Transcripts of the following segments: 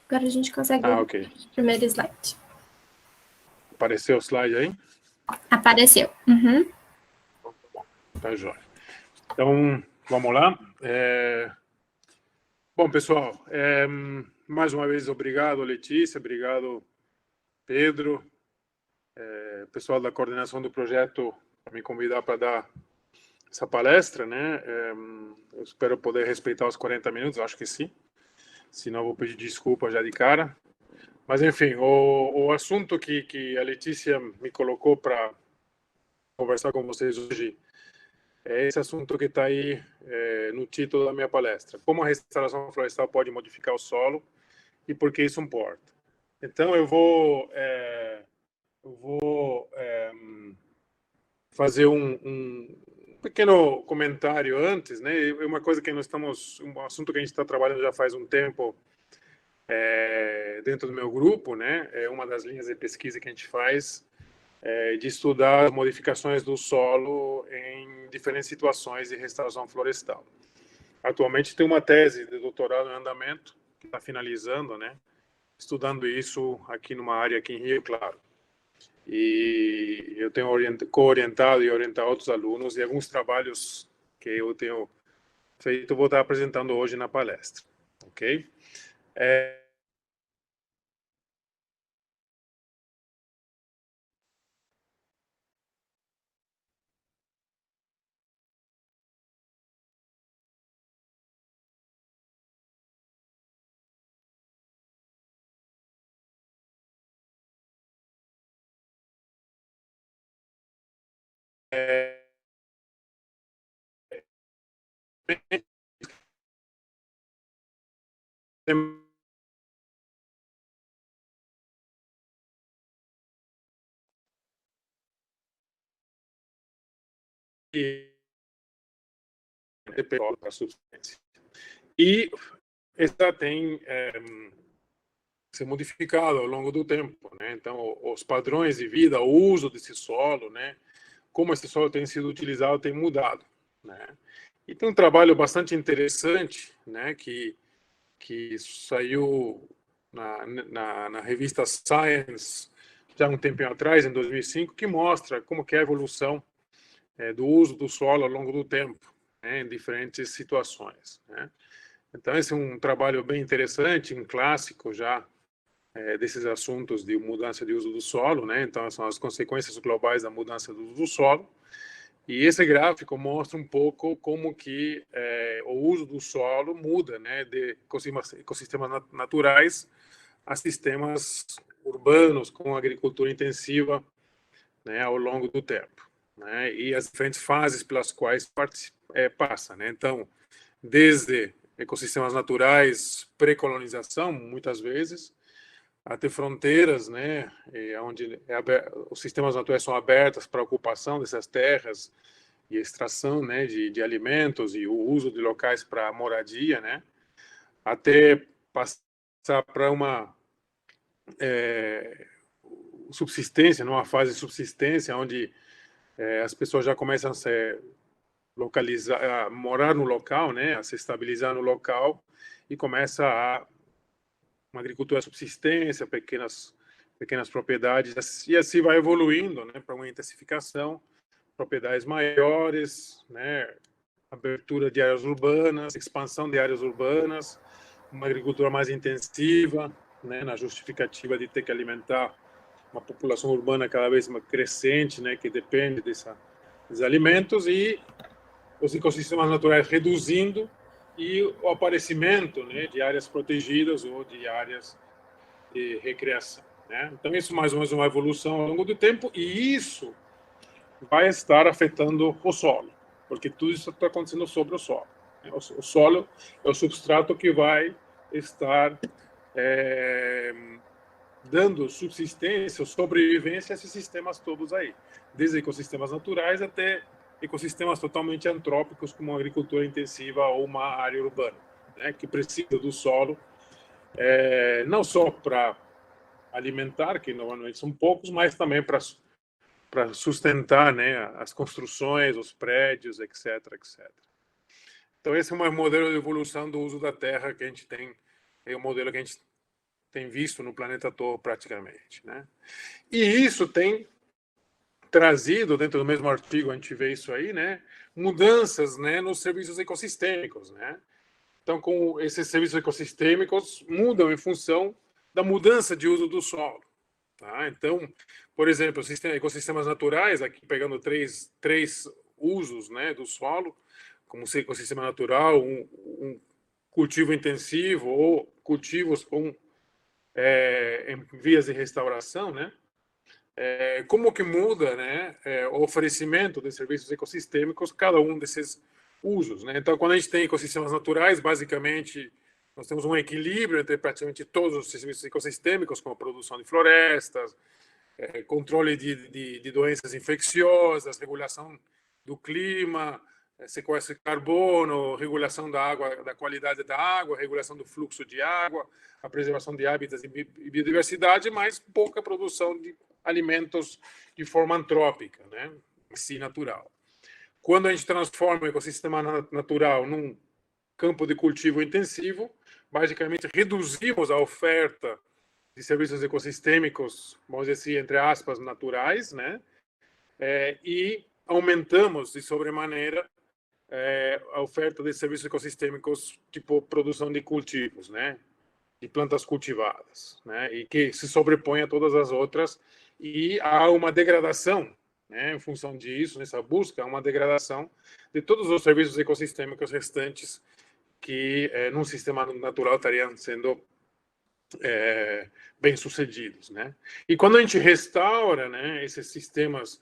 Agora a gente consegue Ah, ver ok. o primeiro slide. Apareceu o slide aí? Apareceu. Uhum. Tá jóia. Então, vamos lá. Bom, pessoal, mais uma vez, obrigado, Letícia, obrigado, Pedro, pessoal da coordenação do projeto, para me convidar para dar essa palestra, né? Eu espero poder respeitar os 40 minutos, acho que sim. Senão, vou pedir desculpa já de cara. Mas, enfim, o assunto que a Letícia me colocou para conversar com vocês hoje é esse assunto que está aí no título da minha palestra. Como a restauração florestal pode modificar o solo e por que isso importa. Então, eu vou fazer um pequeno comentário antes, né? É uma coisa que nós estamos, um assunto que a gente está trabalhando já faz um tempo dentro do meu grupo, né? É uma das linhas de pesquisa que a gente faz de estudar as modificações do solo em diferentes situações de restauração florestal. Atualmente tem uma tese de doutorado em andamento que está finalizando, né? Estudando isso aqui numa área aqui em Rio Claro. E eu tenho co-orientado e orientado outros alunos e alguns trabalhos que eu tenho feito vou estar apresentando hoje na palestra, ok? E essa tem ser modificado ao longo do tempo, né? Então, os padrões de vida, o uso desse solo, né? Como esse solo tem sido utilizado, tem mudado, né? E tem um trabalho bastante interessante, né? Que saiu na revista Science já há um tempinho atrás, em 2005, que mostra como que é a evolução do uso do solo ao longo do tempo, né? Em diferentes situações, né? Então, esse é um trabalho bem interessante, um clássico já desses assuntos de mudança de uso do solo, né? Então, são as consequências globais da mudança do uso do solo. E esse gráfico mostra um pouco como que o uso do solo muda, né? De ecossistemas naturais a sistemas urbanos com agricultura intensiva, né? Ao longo do tempo, né? E as diferentes fases pelas quais passa, né? Então, desde ecossistemas naturais, pré-colonização, muitas vezes, até fronteiras, né, onde os sistemas naturais são abertos para a ocupação dessas terras e extração, né, de alimentos e o uso de locais para moradia, né, até passar para uma subsistência, numa fase de subsistência, onde as pessoas já começam a se localizar, a morar no local, né, a se estabilizar no local e começa a uma agricultura de subsistência, pequenas propriedades, e assim vai evoluindo, né, para uma intensificação, propriedades maiores, né, abertura de áreas urbanas, expansão de áreas urbanas, uma agricultura mais intensiva, né, na justificativa de ter que alimentar uma população urbana cada vez mais crescente, né, que depende desses alimentos, e os ecossistemas naturais reduzindo e o aparecimento, né, de áreas protegidas ou de áreas de recreação, né? Então, isso mais ou menos uma evolução ao longo do tempo, e isso vai estar afetando o solo, porque tudo isso está acontecendo sobre o solo. O solo é o substrato que vai estar dando subsistência, sobrevivência a esses sistemas todos aí, desde ecossistemas naturais até ecossistemas totalmente antrópicos, como uma agricultura intensiva ou uma área urbana, né, que precisa do solo, não só para alimentar, que normalmente são poucos, mas também para sustentar, né, as construções, os prédios, etc, etc. Então, esse é um modelo de evolução do uso da terra que a gente tem, é um modelo que a gente tem visto no planeta todo praticamente, né? E isso tem trazido, dentro do mesmo artigo a gente vê isso aí, né, mudanças, né, nos serviços ecossistêmicos, né? Então, com esses serviços ecossistêmicos mudam em função da mudança de uso do solo, tá? Então, por exemplo, ecossistemas naturais, aqui pegando três usos, né, do solo, como ser ecossistema natural, um cultivo intensivo ou cultivos em vias de restauração, né? Como que muda, né, o oferecimento de serviços ecossistêmicos, cada um desses usos, né? Então, quando a gente tem ecossistemas naturais, basicamente, nós temos um equilíbrio entre praticamente todos os serviços ecossistêmicos, como a produção de florestas, controle de doenças infecciosas, regulação do clima, sequestro de carbono, regulação da água, da qualidade da água, regulação do fluxo de água, a preservação de hábitats e biodiversidade, mas pouca produção de alimentos de forma antrópica, né? Assim, natural. Quando a gente transforma o ecossistema natural num campo de cultivo intensivo, basicamente reduzimos a oferta de serviços ecossistêmicos, vamos dizer assim, entre aspas, naturais, né? E aumentamos de sobremaneira a oferta de serviços ecossistêmicos, tipo produção de cultivos, né? De plantas cultivadas, né? E que se sobrepõe a todas as outras, e há uma degradação, né? Em função disso, nessa busca, há uma degradação de todos os serviços ecossistêmicos restantes que num sistema natural estariam sendo bem-sucedidos, né? E quando a gente restaura, né, esses sistemas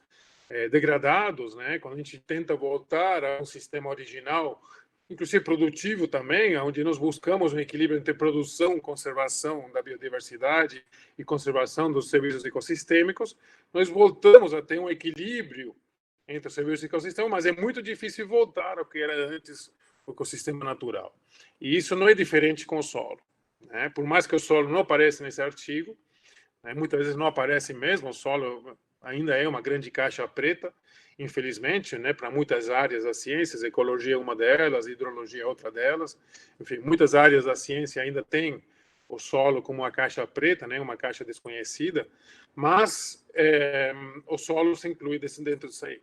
degradados, né, quando a gente tenta voltar a um sistema original, inclusive produtivo também, onde nós buscamos um equilíbrio entre produção, conservação da biodiversidade e conservação dos serviços ecossistêmicos, nós voltamos a ter um equilíbrio entre os serviços ecossistêmicos, mas é muito difícil voltar ao que era antes o ecossistema natural. E isso não é diferente com o solo, né? Por mais que o solo não apareça nesse artigo, né, muitas vezes não aparece mesmo, o solo ainda é uma grande caixa preta, infelizmente, né, para muitas áreas das ciências, ecologia é uma delas, hidrologia é outra delas, enfim, muitas áreas da ciência ainda têm o solo como uma caixa preta, né, uma caixa desconhecida, mas o solo se inclui dentro disso aí.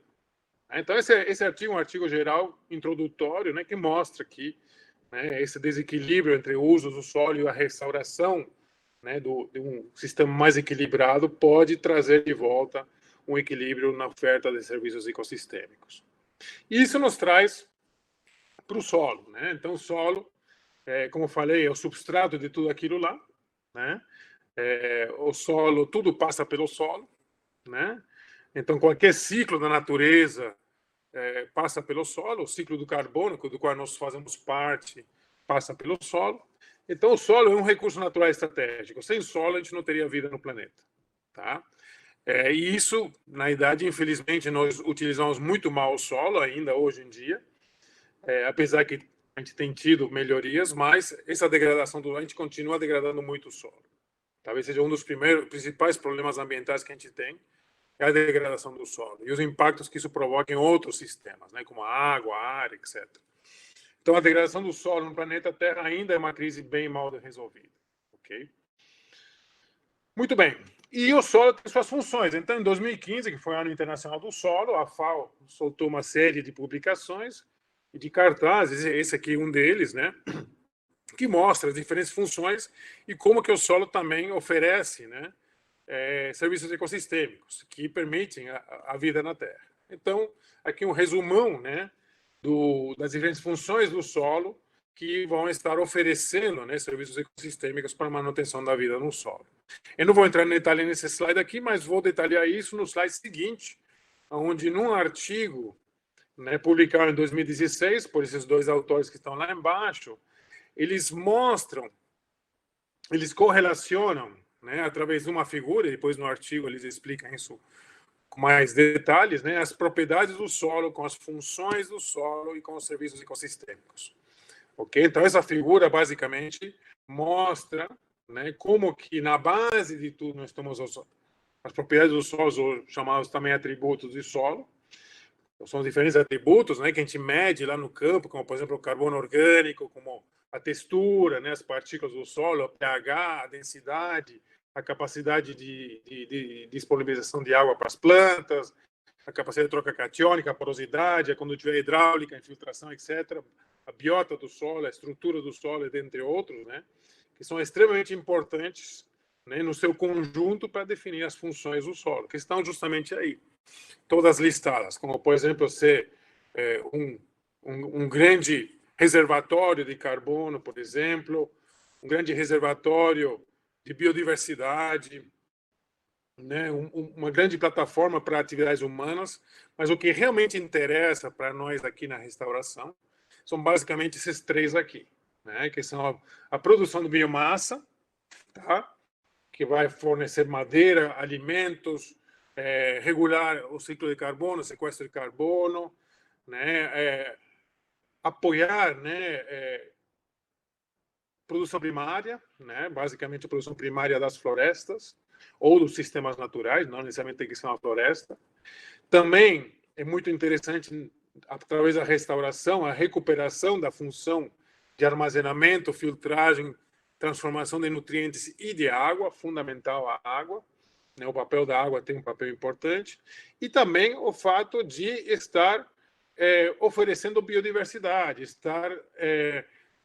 Então, esse artigo é um artigo geral, introdutório, né, que mostra que, né, esse desequilíbrio entre o uso do solo e a restauração, né, de um sistema mais equilibrado pode trazer de volta um equilíbrio na oferta de serviços ecossistêmicos. E isso nos traz para o solo, né? Então, o solo, como eu falei, é o substrato de tudo aquilo lá, né? O solo, tudo passa pelo solo, né? Então, qualquer ciclo da natureza passa pelo solo, o ciclo do carbono, do qual nós fazemos parte, passa pelo solo. Então, o solo é um recurso natural estratégico. Sem solo, a gente não teria vida no planeta, tá? E isso, na idade, infelizmente, nós utilizamos muito mal o solo ainda hoje em dia, apesar que a gente tem tido melhorias, mas essa degradação a gente continua degradando muito o solo. Talvez seja um dos principais problemas ambientais que a gente tem, é a degradação do solo e os impactos que isso provoca em outros sistemas, né, como a água, a ar, etc. Então, a degradação do solo no planeta Terra ainda é uma crise bem mal resolvida. Ok? Muito bem. E o solo tem suas funções. Então, em 2015, que foi o Ano Internacional do Solo, a FAO soltou uma série de publicações e de cartazes, esse aqui é um deles, né, que mostra as diferentes funções e como que o solo também oferece, né, serviços ecossistêmicos que permitem a vida na Terra. Então, aqui um resumão, né, das diferentes funções do solo que vão estar oferecendo, né, serviços ecossistêmicos para a manutenção da vida no solo. Eu não vou entrar em detalhe nesse slide aqui, mas vou detalhar isso no slide seguinte, onde num artigo, né, publicado em 2016 por esses dois autores que estão lá embaixo, eles mostram, eles correlacionam, né, através de uma figura, e depois no artigo eles explicam isso com mais detalhes, né, as propriedades do solo, com as funções do solo e com os serviços ecossistêmicos. Ok? Então, essa figura basicamente mostra, né, como que na base de tudo nós temos as propriedades do solo, ou chamados também atributos de solo. Então, são diferentes atributos, né, que a gente mede lá no campo, como, por exemplo, o carbono orgânico, como a textura, né, as partículas do solo, o pH, a densidade, a capacidade de disponibilização de água para as plantas, a capacidade de troca catiônica, a porosidade, a condutividade hidráulica, a infiltração, etc., a biota do solo, a estrutura do solo, dentre outros, né, que são extremamente importantes, né, no seu conjunto para definir as funções do solo, que estão justamente aí, todas listadas, como, por exemplo, ser um grande reservatório de carbono, por exemplo, um grande reservatório de biodiversidade, né, uma grande plataforma para atividades humanas, mas o que realmente interessa para nós aqui na restauração são basicamente esses três aqui, né, que são a produção de biomassa, tá, que vai fornecer madeira, alimentos, regular o ciclo de carbono, sequestro de carbono, né, apoiar, né, produção primária, né, basicamente a produção primária das florestas ou dos sistemas naturais, não necessariamente tem que ser uma floresta. Também é muito interessante, através da restauração, a recuperação da função de armazenamento, filtragem, transformação de nutrientes e de água, fundamental a água, né, o papel da água tem um papel importante, e também o fato de estar oferecendo biodiversidade, estar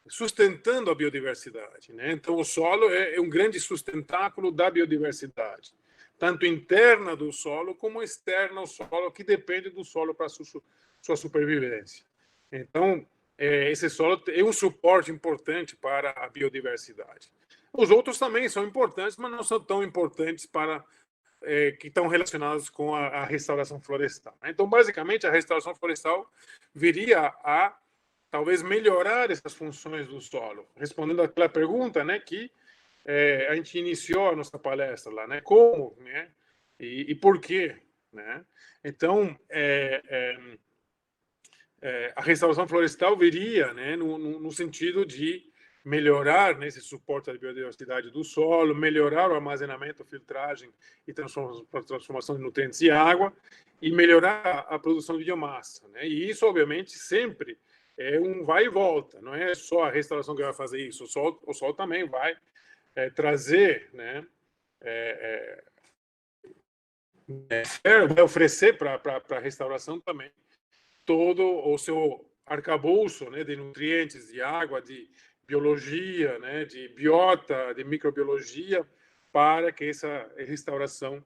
sustentando a biodiversidade, né? Então, o solo é um grande sustentáculo da biodiversidade, tanto interna do solo como externa ao solo, que depende do solo para a sua supervivência. Então, esse solo é um suporte importante para a biodiversidade. Os outros também são importantes, mas não são tão importantes para que estão relacionados com a restauração florestal. Então, basicamente, a restauração florestal viria a talvez melhorar essas funções do solo, respondendo àquela pergunta, né, que a gente iniciou a nossa palestra lá, né, como, né, e por quê, né? Então, a restauração florestal viria, né, no sentido de melhorar, né, esse suporte à biodiversidade do solo, melhorar o armazenamento, filtragem e transformação de nutrientes e água, e melhorar a produção de biomassa, né? E isso, obviamente, sempre é um vai e volta, não é só a restauração que vai fazer isso, o sol também vai trazer, né, vai oferecer para a restauração também todo o seu arcabouço, né, de nutrientes, de água, de biologia, né, de biota, de microbiologia, para que essa restauração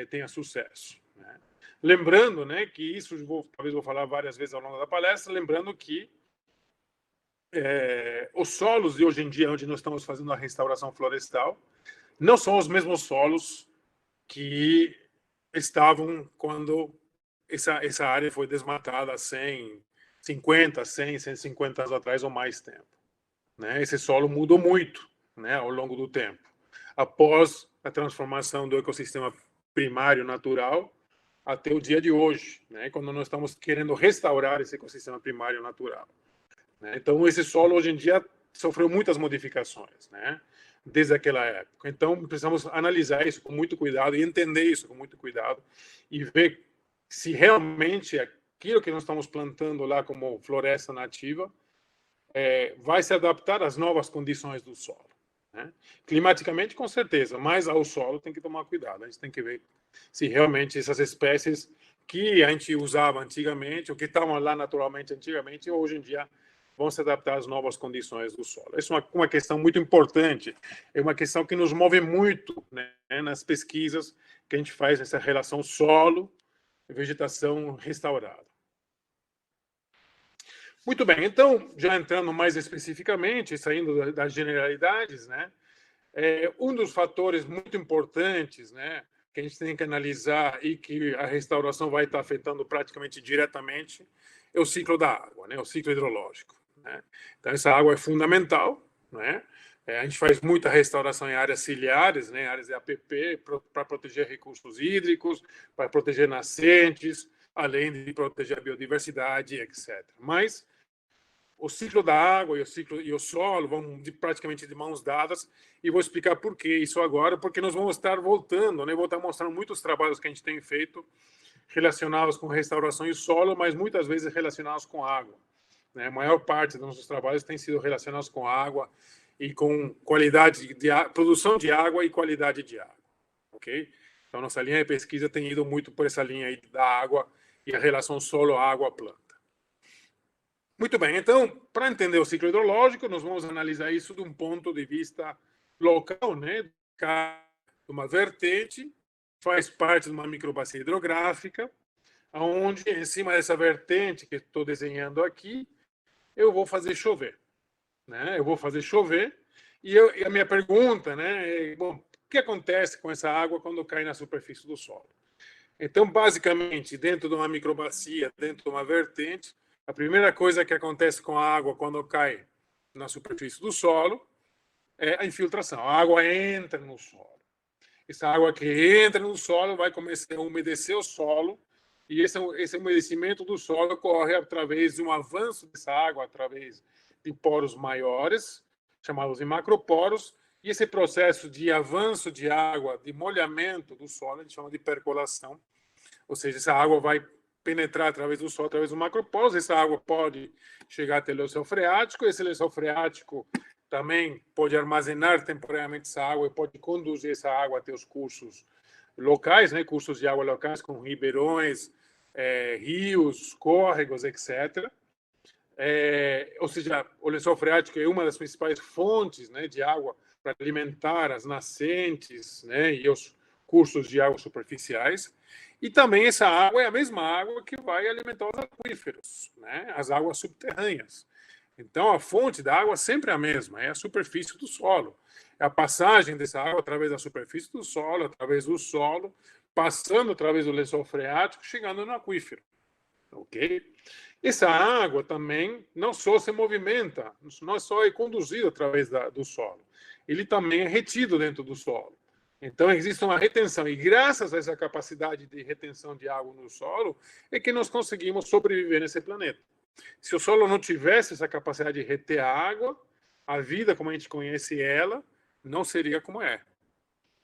tenha sucesso, né? Lembrando, né, que isso talvez vou falar várias vezes ao longo da palestra, lembrando que os solos de hoje em dia, onde nós estamos fazendo a restauração florestal, não são os mesmos solos que estavam quando essa área foi desmatada há 50, 100, 150 anos atrás ou mais tempo, né? Esse solo mudou muito, né, ao longo do tempo, após a transformação do ecossistema primário natural até o dia de hoje, né, quando nós estamos querendo restaurar esse ecossistema primário natural, né? Então, esse solo hoje em dia sofreu muitas modificações, né, desde aquela época. Então, precisamos analisar isso com muito cuidado e entender isso com muito cuidado e ver se realmente aquilo que nós estamos plantando lá como floresta nativa vai se adaptar às novas condições do solo, né? Climaticamente, com certeza, mas ao solo tem que tomar cuidado. A gente tem que ver se realmente essas espécies que a gente usava antigamente, ou que estavam lá naturalmente antigamente, hoje em dia vão se adaptar às novas condições do solo. Isso é uma questão muito importante, é uma questão que nos move muito, né, nas pesquisas que a gente faz nessa relação solo vegetação restaurada. Muito bem, então, já entrando mais especificamente, saindo das generalidades, né, um dos fatores muito importantes, né, que a gente tem que analisar e que a restauração vai estar afetando praticamente diretamente é o ciclo da água, né, o ciclo hidrológico, né? Então, essa água é fundamental, né? A gente faz muita restauração em áreas ciliares, né, áreas de APP, para proteger recursos hídricos, para proteger nascentes, além de proteger a biodiversidade, etc. Mas o ciclo da água e o solo vão praticamente de mãos dadas, e vou explicar por que isso agora, porque nós vamos estar voltando, né, vou estar mostrando muitos trabalhos que a gente tem feito relacionados com restauração e solo, mas muitas vezes relacionados com água. né? A maior parte dos nossos trabalhos tem sido relacionados com água e com qualidade de produção de água e qualidade de água, ok? Então, nossa linha de pesquisa tem ido muito por essa linha aí da água e a relação solo, água, planta. Muito bem, então, para entender o ciclo hidrológico, nós vamos analisar isso de um ponto de vista local, né? De uma vertente, faz parte de uma microbacia hidrográfica, onde, em cima dessa vertente que estou desenhando aqui, eu vou fazer chover, né? Eu vou fazer chover, e a minha pergunta, né, é, bom, o que acontece com essa água quando cai na superfície do solo? Então, basicamente, dentro de uma microbacia, dentro de uma vertente, a primeira coisa que acontece com a água quando cai na superfície do solo é a infiltração. A água entra no solo. Essa água que entra no solo vai começar a umedecer o solo, e esse umedecimento do solo ocorre através de um avanço dessa água, através de poros maiores, chamados de macroporos, e esse processo de avanço de água, de molhamento do solo, a gente chama de percolação, ou seja, essa água vai penetrar através do solo, através do macroporos, essa água pode chegar até o lençol freático, esse lençol freático também pode armazenar temporariamente essa água e pode conduzir essa água até os cursos locais, né, cursos de água locais, como ribeirões, rios, córregos, etc. Ou seja, o lençol freático é uma das principais fontes, né, de água para alimentar as nascentes, né, e os cursos de água superficiais. E também essa água é a mesma água que vai alimentar os aquíferos, né, as águas subterrâneas. Então, a fonte da água sempre é a mesma, é a superfície do solo. É a passagem dessa água através da superfície do solo, através do solo, passando através do lençol freático, chegando no aquífero. Ok? Essa água também não só se movimenta, não só é conduzida através do solo, ele também é retido dentro do solo. Então, existe uma retenção, e graças a essa capacidade de retenção de água no solo, é que nós conseguimos sobreviver nesse planeta. Se o solo não tivesse essa capacidade de reter a água, a vida, como a gente conhece ela, não seria como é.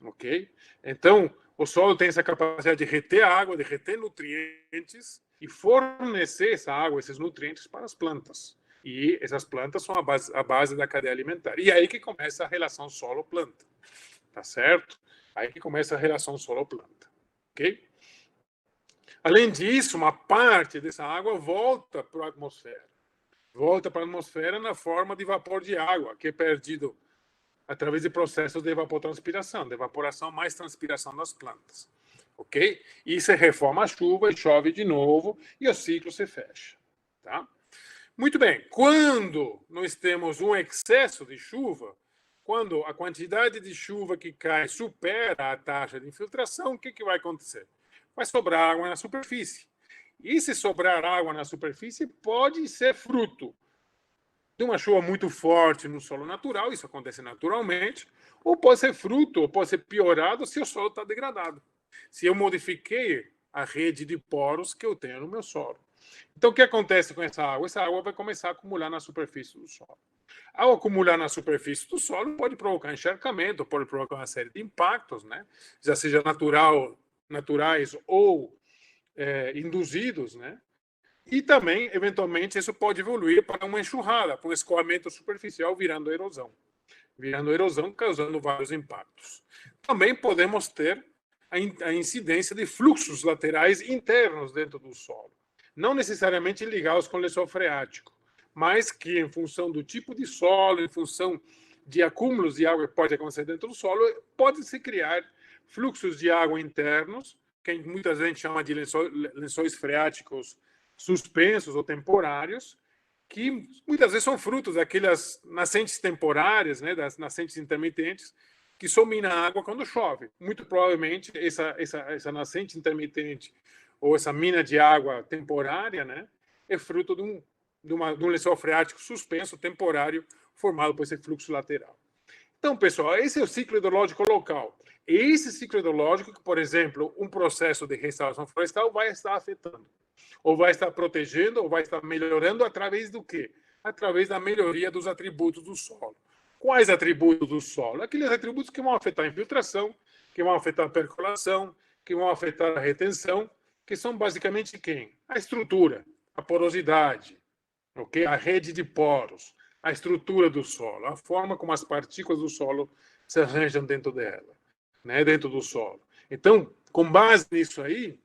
Ok? Então, o solo tem essa capacidade de reter a água, de reter nutrientes e fornecer essa água, esses nutrientes para as plantas. E essas plantas são a base da cadeia alimentar. E aí que começa a relação solo-planta. Tá certo? Aí que começa a relação solo-planta. Ok? Além disso, uma parte dessa água volta para a atmosfera. Volta para a atmosfera na forma de vapor de água, que é perdido através de processos de evapotranspiração, de evaporação mais transpiração das plantas. Ok? E se reforma a chuva e chove de novo e o ciclo se fecha. Tá? Muito bem. Quando nós temos um excesso de chuva, quando a quantidade de chuva que cai supera a taxa de infiltração, o que vai acontecer? Vai sobrar água na superfície. E se sobrar água na superfície, pode ser fruto de uma chuva muito forte no solo natural, isso acontece naturalmente, ou pode ser fruto, ou pode ser piorado se o solo está degradado. Se eu modifiquei a rede de poros que eu tenho no meu solo. Então, o que acontece com essa água? Essa água vai começar a acumular na superfície do solo. Ao acumular na superfície do solo, pode provocar encharcamento, pode provocar uma série de impactos, né? Já seja naturais ou induzidos, né? E também, eventualmente, isso pode evoluir para uma enxurrada, para um escoamento superficial virando erosão, causando vários impactos. Também podemos ter a incidência de fluxos laterais internos dentro do solo, não necessariamente ligados com o lençol freático, mas que, em função do tipo de solo, em função de acúmulos de água que pode acontecer dentro do solo, pode-se criar fluxos de água internos, que muita gente chama de lençóis freáticos suspensos ou temporários, que muitas vezes são frutos daquelas nascentes temporárias, né, das nascentes intermitentes, que somem a água quando chove. Muito provavelmente essa nascente intermitente ou essa mina de água temporária, né, é fruto de um lençol freático suspenso temporário formado por esse fluxo lateral. Então, pessoal, esse é o ciclo hidrológico local. Esse ciclo hidrológico que, por exemplo, um processo de restauração florestal vai estar afetando, ou vai estar protegendo, ou vai estar melhorando através do quê? Através da melhoria dos atributos do solo. Quais atributos do solo? Aqueles atributos que vão afetar a infiltração, que vão afetar a percolação, que vão afetar a retenção, que são basicamente quem? A estrutura, a porosidade, ok? A rede de poros, a estrutura do solo, a forma como as partículas do solo se arranjam dentro dela, né? Dentro do solo. Então, com base nisso aí,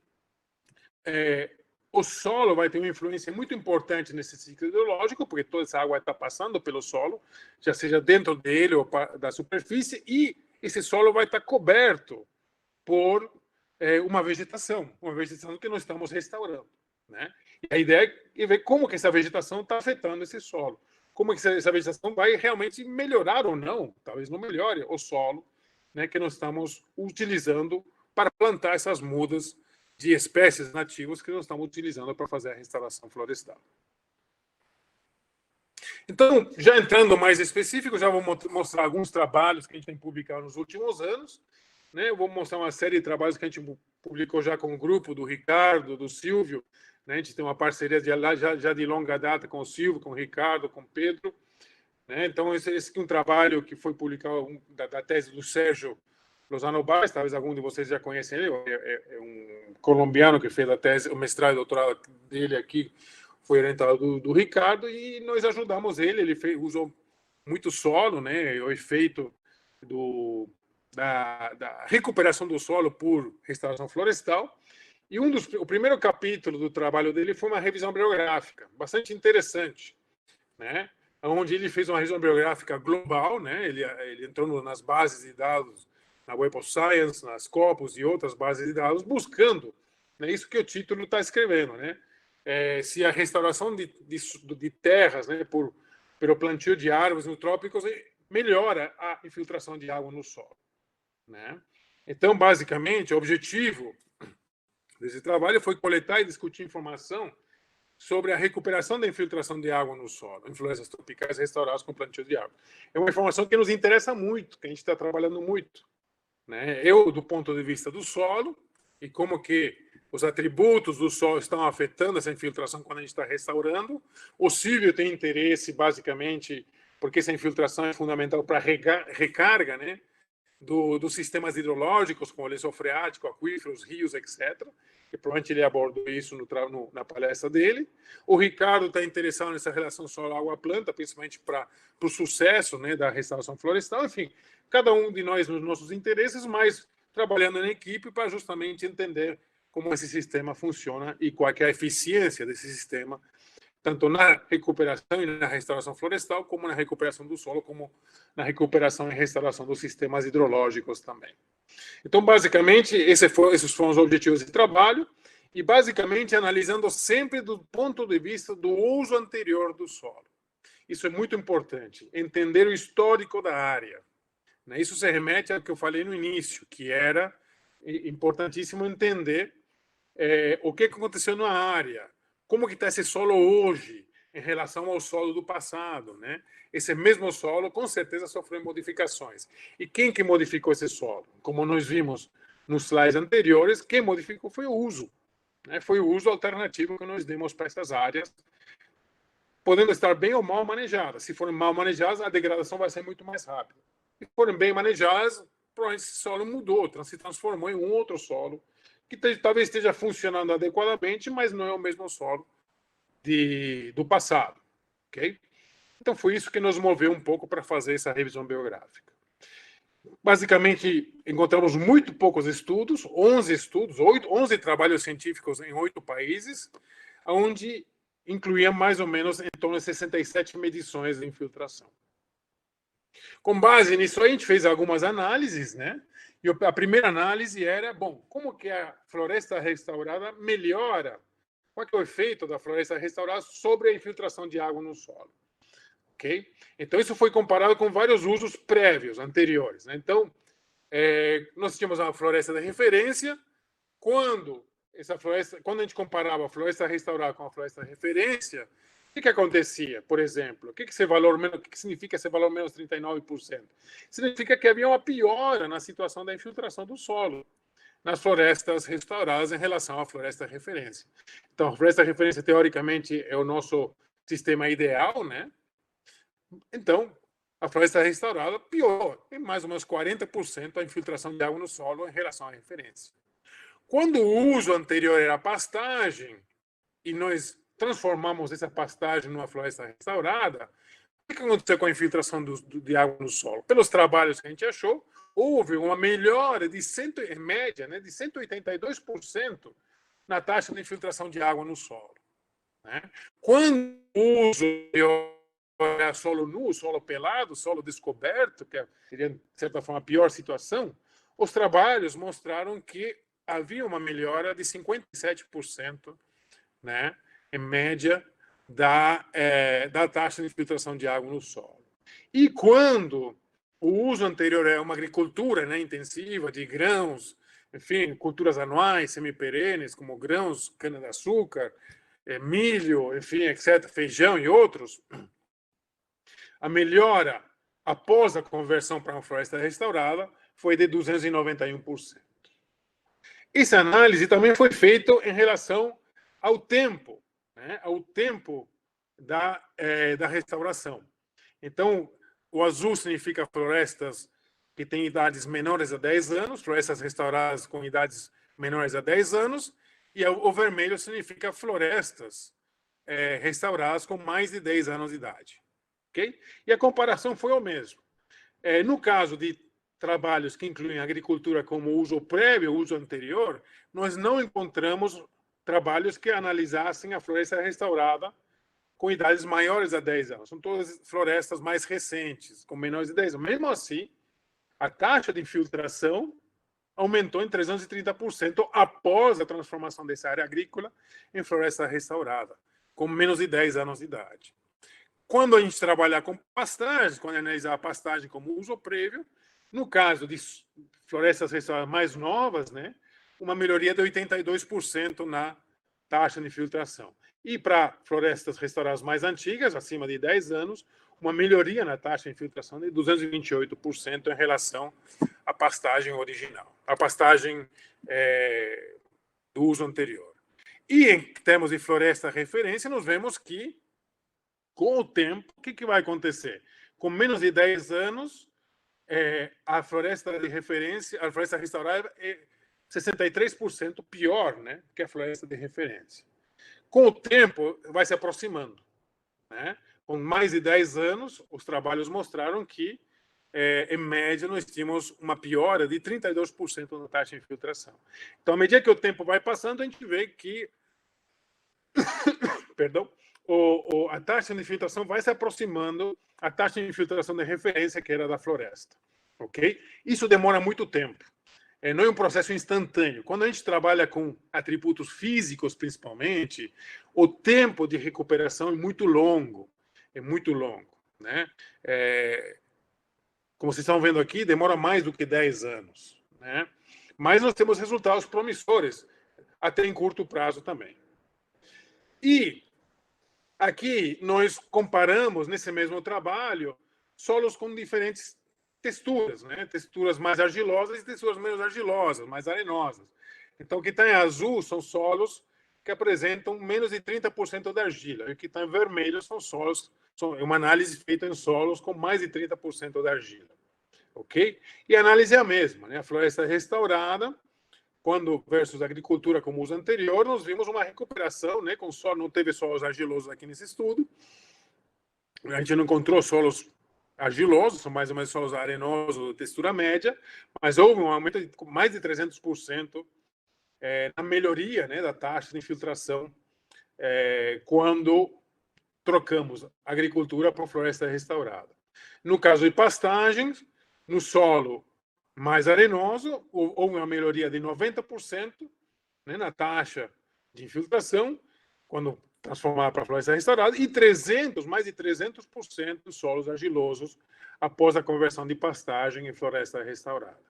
o solo vai ter uma influência muito importante nesse ciclo hidrológico, porque toda essa água está passando pelo solo, já seja dentro dele ou da superfície, e esse solo vai estar coberto por uma vegetação que nós estamos restaurando, né? E a ideia é ver como que essa vegetação está afetando esse solo, como que essa vegetação vai realmente melhorar ou não, talvez não melhore o solo, né, que nós estamos utilizando para plantar essas mudas de espécies nativas que nós estamos utilizando para fazer a restauração florestal. Então, já entrando mais específico, já vou mostrar alguns trabalhos que a gente tem publicado nos últimos anos, né? Eu vou mostrar uma série de trabalhos que a gente publicou já com o grupo do Ricardo, do Silvio, né? A gente tem uma parceria já de longa data com o Silvio, com o Ricardo, com o Pedro, né? Então, esse é um trabalho que foi publicado da tese do Sérgio Lozano Báez, talvez algum de vocês já conhecem ele, é um colombiano que fez a tese, o mestrado e doutorado dele aqui, foi orientado do Ricardo, e nós ajudamos ele usou muito solo, né, o efeito da recuperação do solo por restauração florestal, e o primeiro capítulo do trabalho dele foi uma revisão bibliográfica, bastante interessante, né, onde ele fez uma revisão bibliográfica global, né, ele entrou nas bases de dados, na Web of Science, nas Scopus e outras bases de dados, buscando, né, isso que o título está escrevendo, né, se a restauração de terras, né, pelo plantio de árvores no trópicos melhora a infiltração de água no solo, né? Então, basicamente, o objetivo desse trabalho foi coletar e discutir informação sobre a recuperação da infiltração de água no solo, em florestas tropicais restauradas com plantio de árvores. É uma informação que nos interessa muito, que a gente está trabalhando muito, né? Eu, do ponto de vista do solo, e como que os atributos do solo estão afetando essa infiltração quando a gente está restaurando. O Silvio tem interesse, basicamente, porque essa infiltração é fundamental para a recarga, né, dos sistemas hidrológicos, como o lençol freático, aquíferos, rios, etc. E provavelmente ele abordou isso na palestra dele. O Ricardo está interessado nessa relação solo-água-planta, principalmente para o sucesso, né, da restauração florestal. Enfim, cada um de nós nos nossos interesses, mas trabalhando em equipe para justamente entender como esse sistema funciona e qual é a eficiência desse sistema, tanto na recuperação e na restauração florestal, como na recuperação do solo, como na recuperação e restauração dos sistemas hidrológicos também. Então, basicamente, esses foram os objetivos de trabalho, e basicamente analisando sempre do ponto de vista do uso anterior do solo. Isso é muito importante, entender o histórico da área. Isso se remete ao que eu falei no início, que era importantíssimo entender o que aconteceu na área, como que está esse solo hoje em relação ao solo do passado, né? Esse mesmo solo, com certeza, sofreu modificações. E quem que modificou esse solo? Como nós vimos nos slides anteriores, quem modificou foi o uso, né? Foi o uso alternativo que nós demos para essas áreas, podendo estar bem ou mal manejadas. Se forem mal manejadas, a degradação vai ser muito mais rápida. Se forem bem manejadas, provavelmente esse solo mudou, se transformou em um outro solo, que talvez esteja funcionando adequadamente, mas não é o mesmo solo do passado. Okay? Então, foi isso que nos moveu um pouco para fazer essa revisão biográfica. Basicamente, encontramos muito poucos estudos, 11 trabalhos científicos em 8 países, onde incluía mais ou menos em torno de 67 medições de infiltração. Com base nisso, a gente fez algumas análises, né? E a primeira análise era, bom, como que a floresta restaurada melhora? Qual é o efeito da floresta restaurada sobre a infiltração de água no solo? Ok? Então, isso foi comparado com vários usos prévios, anteriores, né? Então, nós tínhamos uma floresta de referência. Quando a gente comparava a floresta restaurada com a floresta de referência, o que acontecia, por exemplo? O que significa esse valor menos 39%? Significa que havia uma piora na situação da infiltração do solo nas florestas restauradas em relação à floresta de referência. Então, a floresta de referência, teoricamente, é o nosso sistema ideal, né? Então, a floresta restaurada piorou em mais ou menos 40% a infiltração de água no solo em relação à referência. Quando o uso anterior era pastagem, e nós transformamos essa pastagem numa floresta restaurada, o que aconteceu com a infiltração de água no solo? Pelos trabalhos que a gente achou, houve uma melhora em média, né, de 182% na taxa de infiltração de água no solo. Né? Quando o uso de solo nu, solo pelado, solo descoberto, que seria, de certa forma, a pior situação, os trabalhos mostraram que havia uma melhora de 57%, né, em média, da taxa de infiltração de água no solo. E quando o uso anterior é uma agricultura, né, intensiva de grãos, enfim, culturas anuais, semiperenes, como grãos, cana-de-açúcar, milho, enfim, etc., feijão e outros, a melhora após a conversão para uma floresta restaurada foi de 291%. Essa análise também foi feita em relação ao tempo, né, ao tempo da restauração. Então, o azul significa florestas que têm idades menores a 10 anos, florestas restauradas com idades menores a 10 anos, e o vermelho significa florestas restauradas com mais de 10 anos de idade. Okay? E a comparação foi o mesmo. No caso de trabalhos que incluem agricultura como uso prévio, uso anterior, nós não encontramos trabalhos que analisassem a floresta restaurada com idades maiores a 10 anos. São todas florestas mais recentes, com menores de 10 anos. Mesmo assim, a taxa de infiltração aumentou em 330% após a transformação dessa área agrícola em floresta restaurada, com menos de 10 anos de idade. Quando a gente trabalhar com pastagens, quando analisar a pastagem como uso prévio, no caso de florestas restauradas mais novas, né, uma melhoria de 82% na taxa de infiltração. E para florestas restauradas mais antigas, acima de 10 anos, uma melhoria na taxa de infiltração de 228% em relação à pastagem original, à pastagem do uso anterior. E em termos de floresta referência, nós vemos que, com o tempo, o que vai acontecer? Com menos de 10 anos, a floresta de referência, a floresta restaurada é 63% pior, né, que a floresta de referência. Com o tempo, vai se aproximando. Né? Com mais de 10 anos, os trabalhos mostraram que, em média, nós tínhamos uma piora de 32% na taxa de infiltração. Então, à medida que o tempo vai passando, a gente vê que perdão, a taxa de infiltração vai se aproximando à taxa de infiltração de referência que era da floresta. Okay? Isso demora muito tempo. Não é um processo instantâneo. Quando a gente trabalha com atributos físicos, principalmente, o tempo de recuperação é muito longo. É muito longo. Né? Como vocês estão vendo aqui, demora mais do que 10 anos. Né? Mas nós temos resultados promissores, até em curto prazo também. E aqui nós comparamos, nesse mesmo trabalho, solos com diferentes texturas, né? Texturas mais argilosas e texturas menos argilosas, mais arenosas. Então, o que está em azul são solos que apresentam menos de 30% da argila. E o que está em vermelho são solos, é uma análise feita em solos com mais de 30% da argila. Ok? E a análise é a mesma, né? A floresta restaurada, quando versus agricultura como uso anterior, nós vimos uma recuperação, né? Com solo, não teve solos argilosos aqui nesse estudo. A gente não encontrou solos argilosos, são mais ou menos solos arenosos, de textura média, mas houve um aumento de mais de 300% na melhoria, né, da taxa de infiltração quando trocamos agricultura por floresta restaurada. No caso de pastagens, no solo mais arenoso, houve uma melhoria de 90%, né, na taxa de infiltração, quando transformar para floresta restaurada, e mais de 300% dos solos argilosos após a conversão de pastagem em floresta restaurada.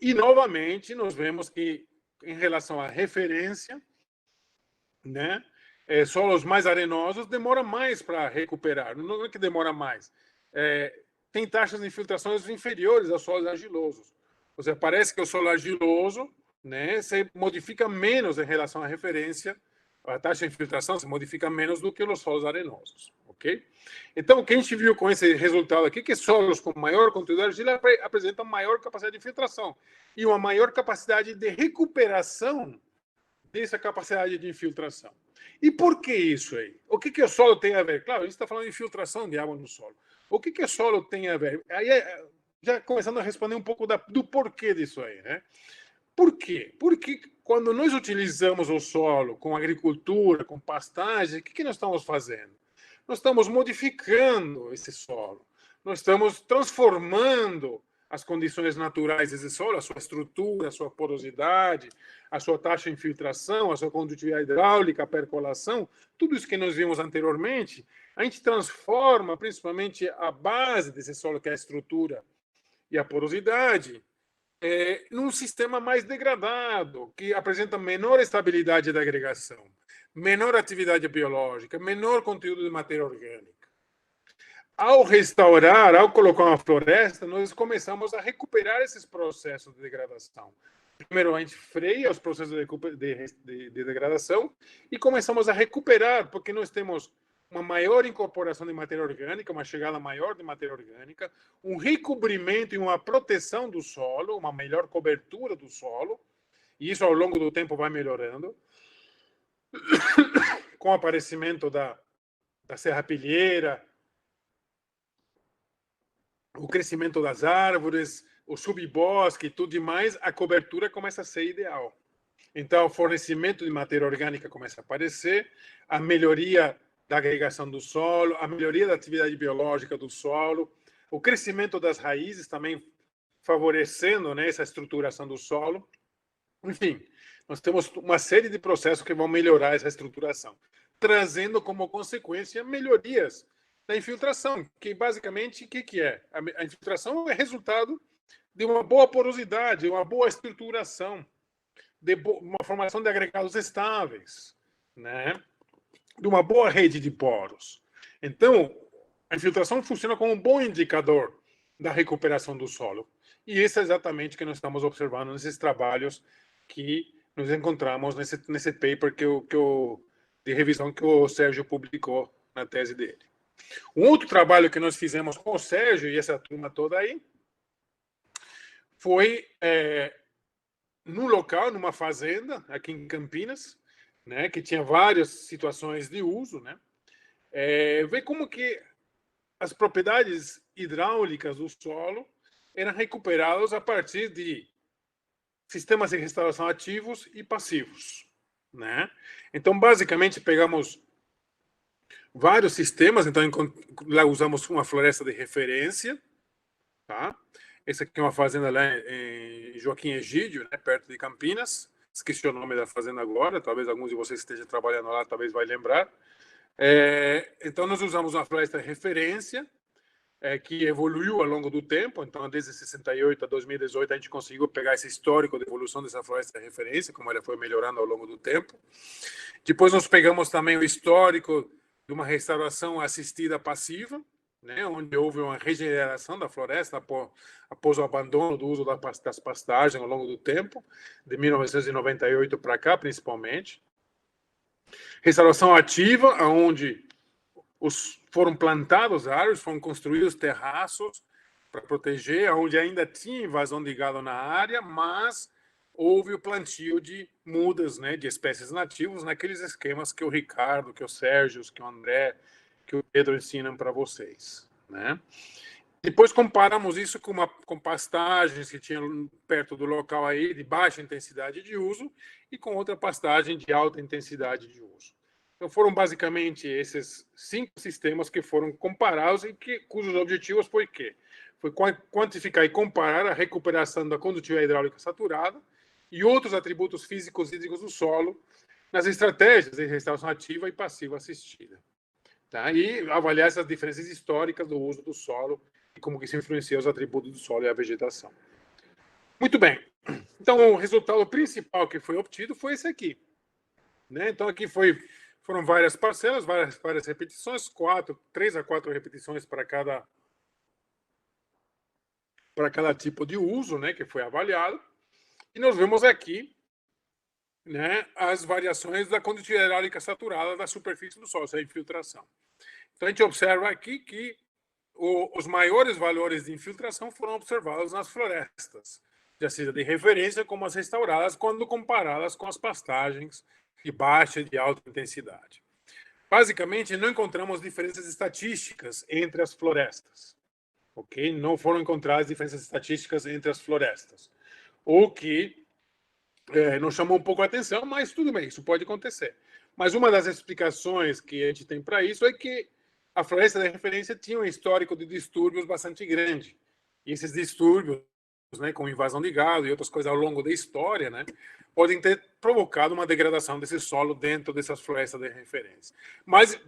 E, novamente, nós vemos que, em relação à referência, né, solos mais arenosos demora mais para recuperar. Não é que demora mais. Tem taxas de infiltrações inferiores aos solos argilosos. Ou seja, parece que o solo argiloso, né, se modifica menos em relação à referência. A taxa de infiltração se modifica menos do que os solos arenosos, ok? Então, o que a gente viu com esse resultado aqui, que solos com maior conteúdo de argila apresentam maior capacidade de infiltração e uma maior capacidade de recuperação dessa capacidade de infiltração. E por que isso aí? O que o solo tem a ver? Claro, a gente está falando de infiltração de água no solo. O que o solo tem a ver? Aí, já começando a responder um pouco do porquê disso aí, né? Por quê? Porque quando nós utilizamos o solo com agricultura, com pastagem, o que nós estamos fazendo? Nós estamos modificando esse solo. Nós estamos transformando as condições naturais desse solo, a sua estrutura, a sua porosidade, a sua taxa de infiltração, a sua condutividade hidráulica, a percolação, tudo isso que nós vimos anteriormente, a gente transforma principalmente a base desse solo, que é a estrutura e a porosidade, num sistema mais degradado, que apresenta menor estabilidade da agregação, menor atividade biológica, menor conteúdo de matéria orgânica. Ao restaurar, ao colocar uma floresta, nós começamos a recuperar esses processos de degradação. Primeiro, a gente freia os processos de degradação e começamos a recuperar, porque nós temos uma maior incorporação de matéria orgânica, uma chegada maior de matéria orgânica, um recobrimento e uma proteção do solo, uma melhor cobertura do solo, e isso ao longo do tempo vai melhorando, com o aparecimento da serrapilheira, o crescimento das árvores, o subbosque e tudo demais, a cobertura começa a ser ideal. Então, o fornecimento de matéria orgânica começa a aparecer, a melhoria da agregação do solo, a melhoria da atividade biológica do solo, o crescimento das raízes também favorecendo, né, essa estruturação do solo. Enfim, nós temos uma série de processos que vão melhorar essa estruturação, trazendo como consequência melhorias da infiltração, que basicamente, o que é? A infiltração é resultado de uma boa porosidade, uma boa estruturação, de uma formação de agregados estáveis, né? De uma boa rede de poros. Então, a infiltração funciona como um bom indicador da recuperação do solo. E isso é exatamente o que nós estamos observando nesses trabalhos que nos encontramos nesse paper de revisão que o Sérgio publicou na tese dele. Um outro trabalho que nós fizemos com o Sérgio e essa turma toda aí foi num local, numa fazenda, aqui em Campinas, né, que tinha várias situações de uso, né, ver como que as propriedades hidráulicas do solo eram recuperadas a partir de sistemas de restauração ativos e passivos, né? Então, basicamente, pegamos vários sistemas, então lá usamos uma floresta de referência, tá? Essa aqui é uma fazenda lá em Joaquim Egídio, né, perto de Campinas. Esqueci o nome da fazenda agora, talvez alguns de vocês estejam trabalhando lá, talvez vai lembrar. Então, nós usamos uma floresta de referência, que evoluiu ao longo do tempo. Então, desde 68 a 2018, a gente conseguiu pegar esse histórico de evolução dessa floresta de referência, como ela foi melhorando ao longo do tempo. Depois, nós pegamos também o histórico de uma restauração assistida passiva, né, onde houve uma regeneração da floresta após o abandono do uso das pastagens ao longo do tempo, de 1998 para cá, principalmente. Restauração ativa, onde foram plantados árvores, foram construídos terraços para proteger, onde ainda tinha invasão de gado na área, mas houve o plantio de mudas, né, de espécies nativas, naqueles esquemas que o Ricardo, que o Sérgio, que o André, que o Pedro ensinam para vocês, né? Depois comparamos isso com pastagens que tinham perto do local aí de baixa intensidade de uso e com outra pastagem de alta intensidade de uso. Então foram basicamente esses 5 sistemas que foram comparados e cujos objetivos foi quê? Foi quantificar e comparar a recuperação da condutividade hidráulica saturada e outros atributos físicos e hídricos do solo nas estratégias de restauração ativa e passiva assistida. Tá? E avaliar essas diferenças históricas do uso do solo e como que isso influencia os atributos do solo e a vegetação. Muito bem. Então, o resultado principal que foi obtido foi esse aqui, né? Então, aqui foram várias parcelas, várias repetições, 3 a 4 repetições para cada tipo de uso, né, que foi avaliado. E nós vemos aqui, né, as variações da condutividade hidráulica saturada da superfície do solo, essa infiltração. Então, a gente observa aqui que os maiores valores de infiltração foram observados nas florestas, seja de referência, como as restauradas, quando comparadas com as pastagens de baixa e de alta intensidade. Basicamente, não encontramos diferenças estatísticas entre as florestas. Ok? Não foram encontradas diferenças estatísticas entre as florestas. O que nos chamou um pouco a atenção, mas tudo bem, isso pode acontecer. Mas uma das explicações que a gente tem para isso é que a floresta de referência tinha um histórico de distúrbios bastante grande. E esses distúrbios, né, com invasão de gado e outras coisas ao longo da história, né, podem ter provocado uma degradação desse solo dentro dessas florestas de referência. Mas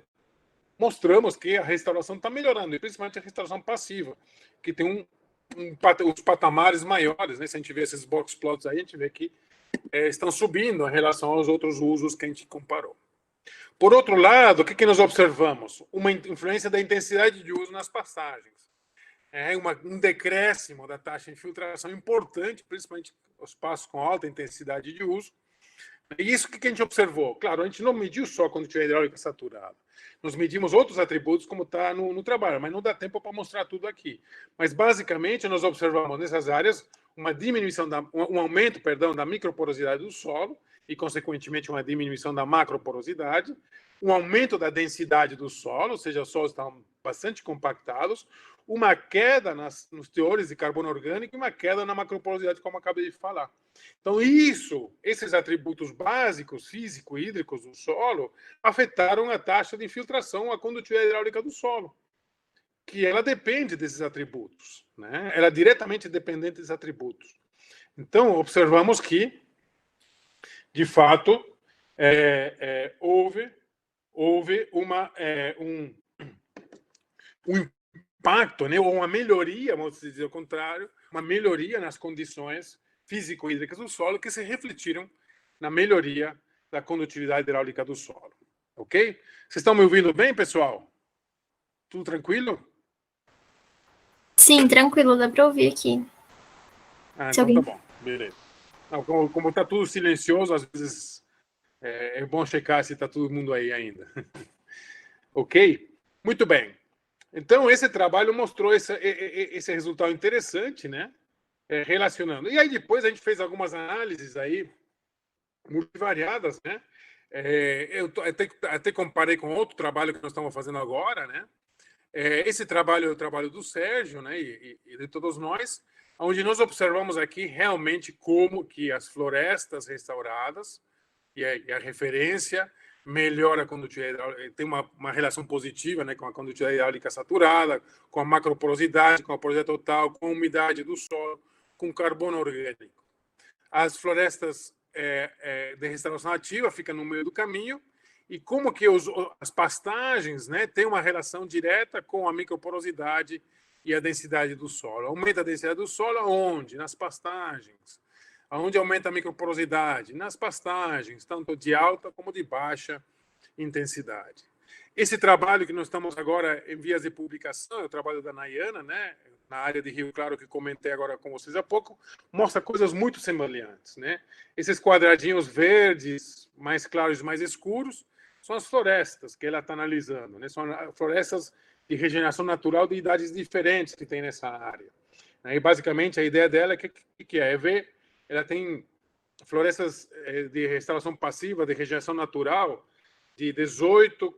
mostramos que a restauração está melhorando, e principalmente a restauração passiva, que tem os patamares maiores, né? Se a gente vê esses box plots aí, a gente vê que estão subindo em relação aos outros usos que a gente comparou. Por outro lado, o que nós observamos? Uma influência da intensidade de uso nas passagens. Um decréscimo da taxa de infiltração importante, principalmente os passos com alta intensidade de uso. E isso que a gente observou? Claro, a gente não mediu só quando tinha hidráulica saturada. Nós medimos outros atributos, como está no trabalho, mas não dá tempo para mostrar tudo aqui. Mas, basicamente, nós observamos nessas áreas um aumento da microporosidade do solo e, consequentemente, uma diminuição da macroporosidade, um aumento da densidade do solo, ou seja, os solos estão bastante compactados, uma queda nos teores de carbono orgânico e uma queda na macroporosidade, como eu acabei de falar. Então, esses atributos básicos, físico-hídricos do solo, afetaram a taxa de infiltração, a condutividade hidráulica do solo, que ela depende desses atributos, né? Ela é diretamente dependente desses atributos. Então, observamos que, de fato, houve um impacto, né, ou uma melhoria, vamos dizer o contrário, uma melhoria nas condições físico-hídricas do solo que se refletiram na melhoria da condutividade hidráulica do solo. Ok? Vocês estão me ouvindo bem, pessoal? Tudo tranquilo? Sim, tranquilo, dá para ouvir aqui. Então tá bom, beleza. Como está tudo silencioso, às vezes é bom checar se está todo mundo aí ainda. Ok? Muito bem. Então, esse trabalho mostrou esse resultado interessante, né? Relacionando. E aí, depois, a gente fez algumas análises aí, multivariadas, né? Eu até comparei com outro trabalho que nós estamos fazendo agora, né? Esse trabalho é o trabalho do Sérgio, né? E de todos nós, onde nós observamos aqui realmente como que as florestas restauradas e a referência melhora a condutividade hidráulica, tem uma relação positiva, né, com a condutividade hidráulica saturada, com a macroporosidade, com a porosidade total, com a umidade do solo, com carbono orgânico. As florestas de restauração ativa ficam no meio do caminho, e como que as pastagens, né, têm uma relação direta com a microporosidade e a densidade do solo. Aumenta a densidade do solo aonde? Nas pastagens. Aonde aumenta a microporosidade? Nas pastagens, tanto de alta como de baixa intensidade. Esse trabalho que nós estamos agora em vias de publicação, é o trabalho da Nayana, né, na área de Rio Claro, que comentei agora com vocês há pouco, mostra coisas muito semelhantes, né? Esses quadradinhos verdes, mais claros e mais escuros, são as florestas que ela está analisando, né? São florestas de regeneração natural de idades diferentes que tem nessa área. E, basicamente, a ideia dela é ver. Ela tem florestas de restauração passiva, de regeneração natural, de 18,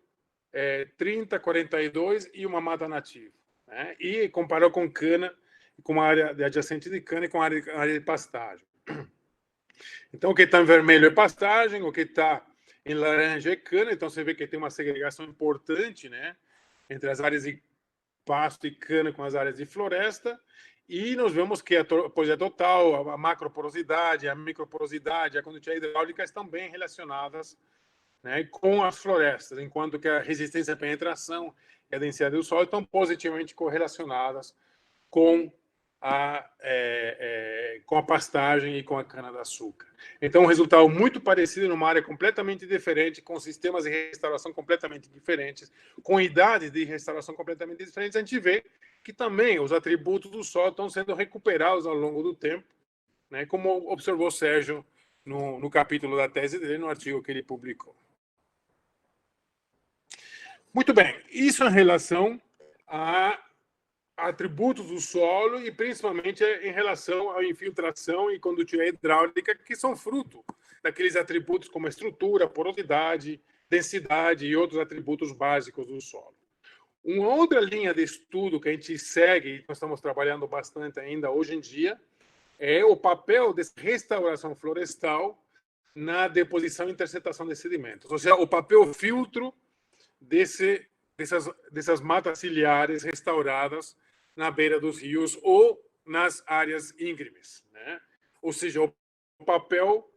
30, 42 e uma mata nativa. Né? E comparou com cana, com uma área adjacente de cana e com a área de pastagem. Então, o que está em vermelho é pastagem, o que está em laranja é cana. Então, você vê que tem uma segregação importante, né, entre as áreas de pasto e cana com as áreas de floresta. E nós vemos que a porosidade total, a macroporosidade, a microporosidade, a condutividade hidráulica estão bem relacionadas, né, com as florestas, enquanto que a resistência à penetração e a densidade do solo estão positivamente correlacionadas com a pastagem e com a cana-de-açúcar. Então, um resultado muito parecido numa área completamente diferente, com sistemas de restauração completamente diferentes, com idades de restauração completamente diferentes. A gente vê que também os atributos do solo estão sendo recuperados ao longo do tempo, né, como observou Sérgio no capítulo da tese dele, no artigo que ele publicou. Muito bem, isso em relação a atributos do solo e principalmente em relação à infiltração e condutividade hidráulica, que são fruto daqueles atributos como estrutura, porosidade, densidade e outros atributos básicos do solo. Uma outra linha de estudo que a gente segue, e nós estamos trabalhando bastante ainda hoje em dia, é o papel dessa restauração florestal na deposição e interceptação de sedimentos, ou seja, o papel filtro dessas matas ciliares restauradas na beira dos rios ou nas áreas íngremes, né? Ou seja, o papel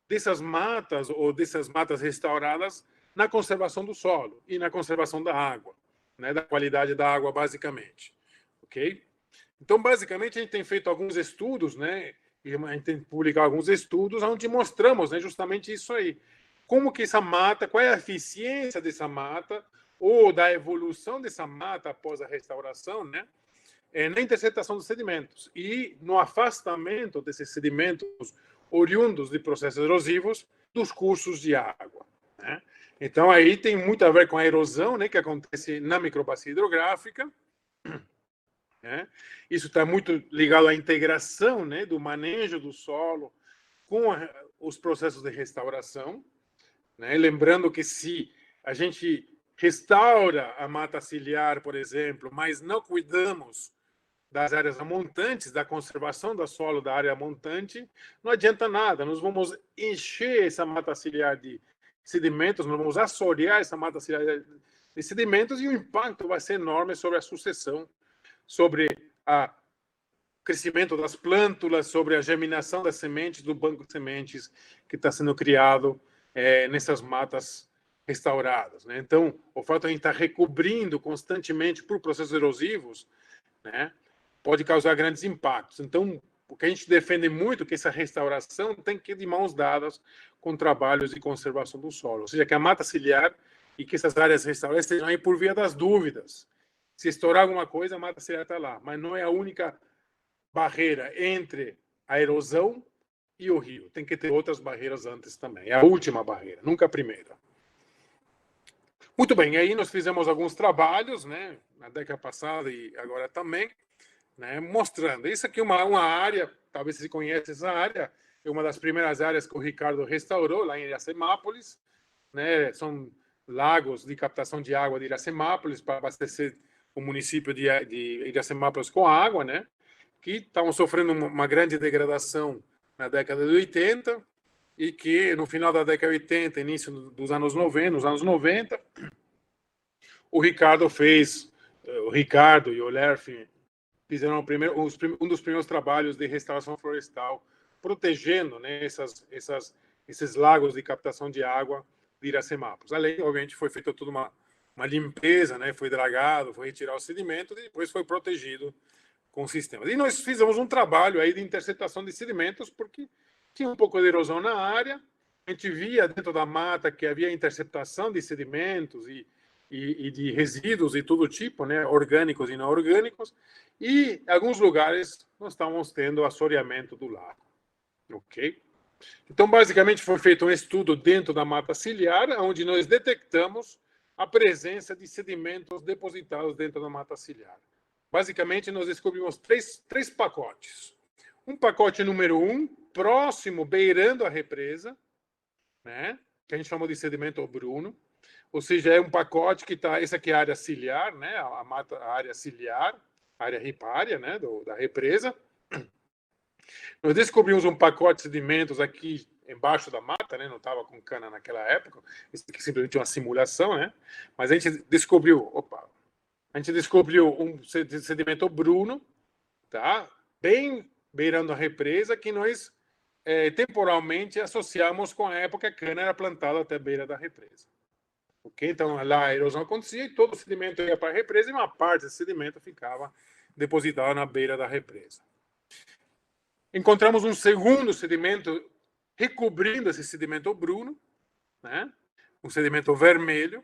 dessas matas ou dessas matas restauradas na conservação do solo e na conservação da água, né? Da qualidade da água, basicamente. Ok? Então, basicamente, a gente tem feito alguns estudos, né? E a gente tem publicado alguns estudos onde mostramos, né, justamente isso aí. Como que essa mata, qual é a eficiência dessa mata ou da evolução dessa mata após a restauração, né? Na interceptação dos sedimentos e no afastamento desses sedimentos oriundos de processos erosivos dos cursos de água, né? Então, aí tem muito a ver com a erosão, né, que acontece na microbacia hidrográfica, né? Isso está muito ligado à integração, né, do manejo do solo com os processos de restauração, né? Lembrando que se a gente restaura a mata ciliar, por exemplo, mas não cuidamos das áreas montantes, da conservação do solo da área montante, não adianta nada. Nós vamos encher essa mata ciliar de sedimentos, nós vamos assorear essa mata ciliar de sedimentos e o impacto vai ser enorme sobre a sucessão, sobre o crescimento das plântulas, sobre a germinação das sementes, do banco de sementes que está sendo criado nessas matas restauradas, né? Então, o fato de a gente estar recobrindo constantemente por processos erosivos, né, pode causar grandes impactos. Então, o que a gente defende muito é que essa restauração tem que ir de mãos dadas com trabalhos de conservação do solo, ou seja, que a mata ciliar e que essas áreas restauradas estejam aí por via das dúvidas. Se estourar alguma coisa, a mata ciliar está lá, mas não é a única barreira entre a erosão e o rio. Tem que ter outras barreiras antes também. É a última barreira, nunca a primeira. Muito bem, aí nós fizemos alguns trabalhos, né, na década passada e agora também, né, mostrando. Isso aqui é uma área, talvez você conheça essa área, é uma das primeiras áreas que o Ricardo restaurou lá em Iracemápolis, né, são lagos de captação de água de Iracemápolis para abastecer o município de Iracemápolis com água, né, que estavam sofrendo uma grande degradação na década de 80 e que no final da década de 80, início dos anos 90, nos anos 90, o Ricardo e o Lerf fizeram um dos primeiros trabalhos de restauração florestal, protegendo, né, esses lagos de captação de água de Iracemápolis. Além, obviamente, foi feita toda uma limpeza, né, foi dragado, foi retirar o sedimento e depois foi protegido com sistemas. E nós fizemos um trabalho aí de interceptação de sedimentos, porque tinha um pouco de erosão na área, a gente via dentro da mata que havia interceptação de sedimentos e de resíduos de todo tipo, né, orgânicos e não orgânicos, e em alguns lugares nós estávamos tendo assoreamento do lago. Ok? Então, basicamente, foi feito um estudo dentro da mata ciliar, onde nós detectamos a presença de sedimentos depositados dentro da mata ciliar. Basicamente, nós descobrimos três pacotes. Um pacote número 1, próximo, beirando a represa, né, que a gente chamou de sedimento bruno, ou seja, é um pacote que está, essa aqui é a área ciliar, né, a área ciliar, a área ripária, né, da represa. Nós descobrimos um pacote de sedimentos aqui embaixo da mata, né, não estava com cana naquela época, isso aqui é simplesmente uma simulação, né, mas a gente descobriu, um sedimento bruno, tá? Bem beirando a represa, que nós temporalmente associamos com a época que a cana era plantada até a beira da represa. Okay? Então, lá a erosão acontecia e todo o sedimento ia para a represa e uma parte desse sedimento ficava depositada na beira da represa. Encontramos um segundo sedimento recobrindo esse sedimento bruno, né? Um sedimento vermelho,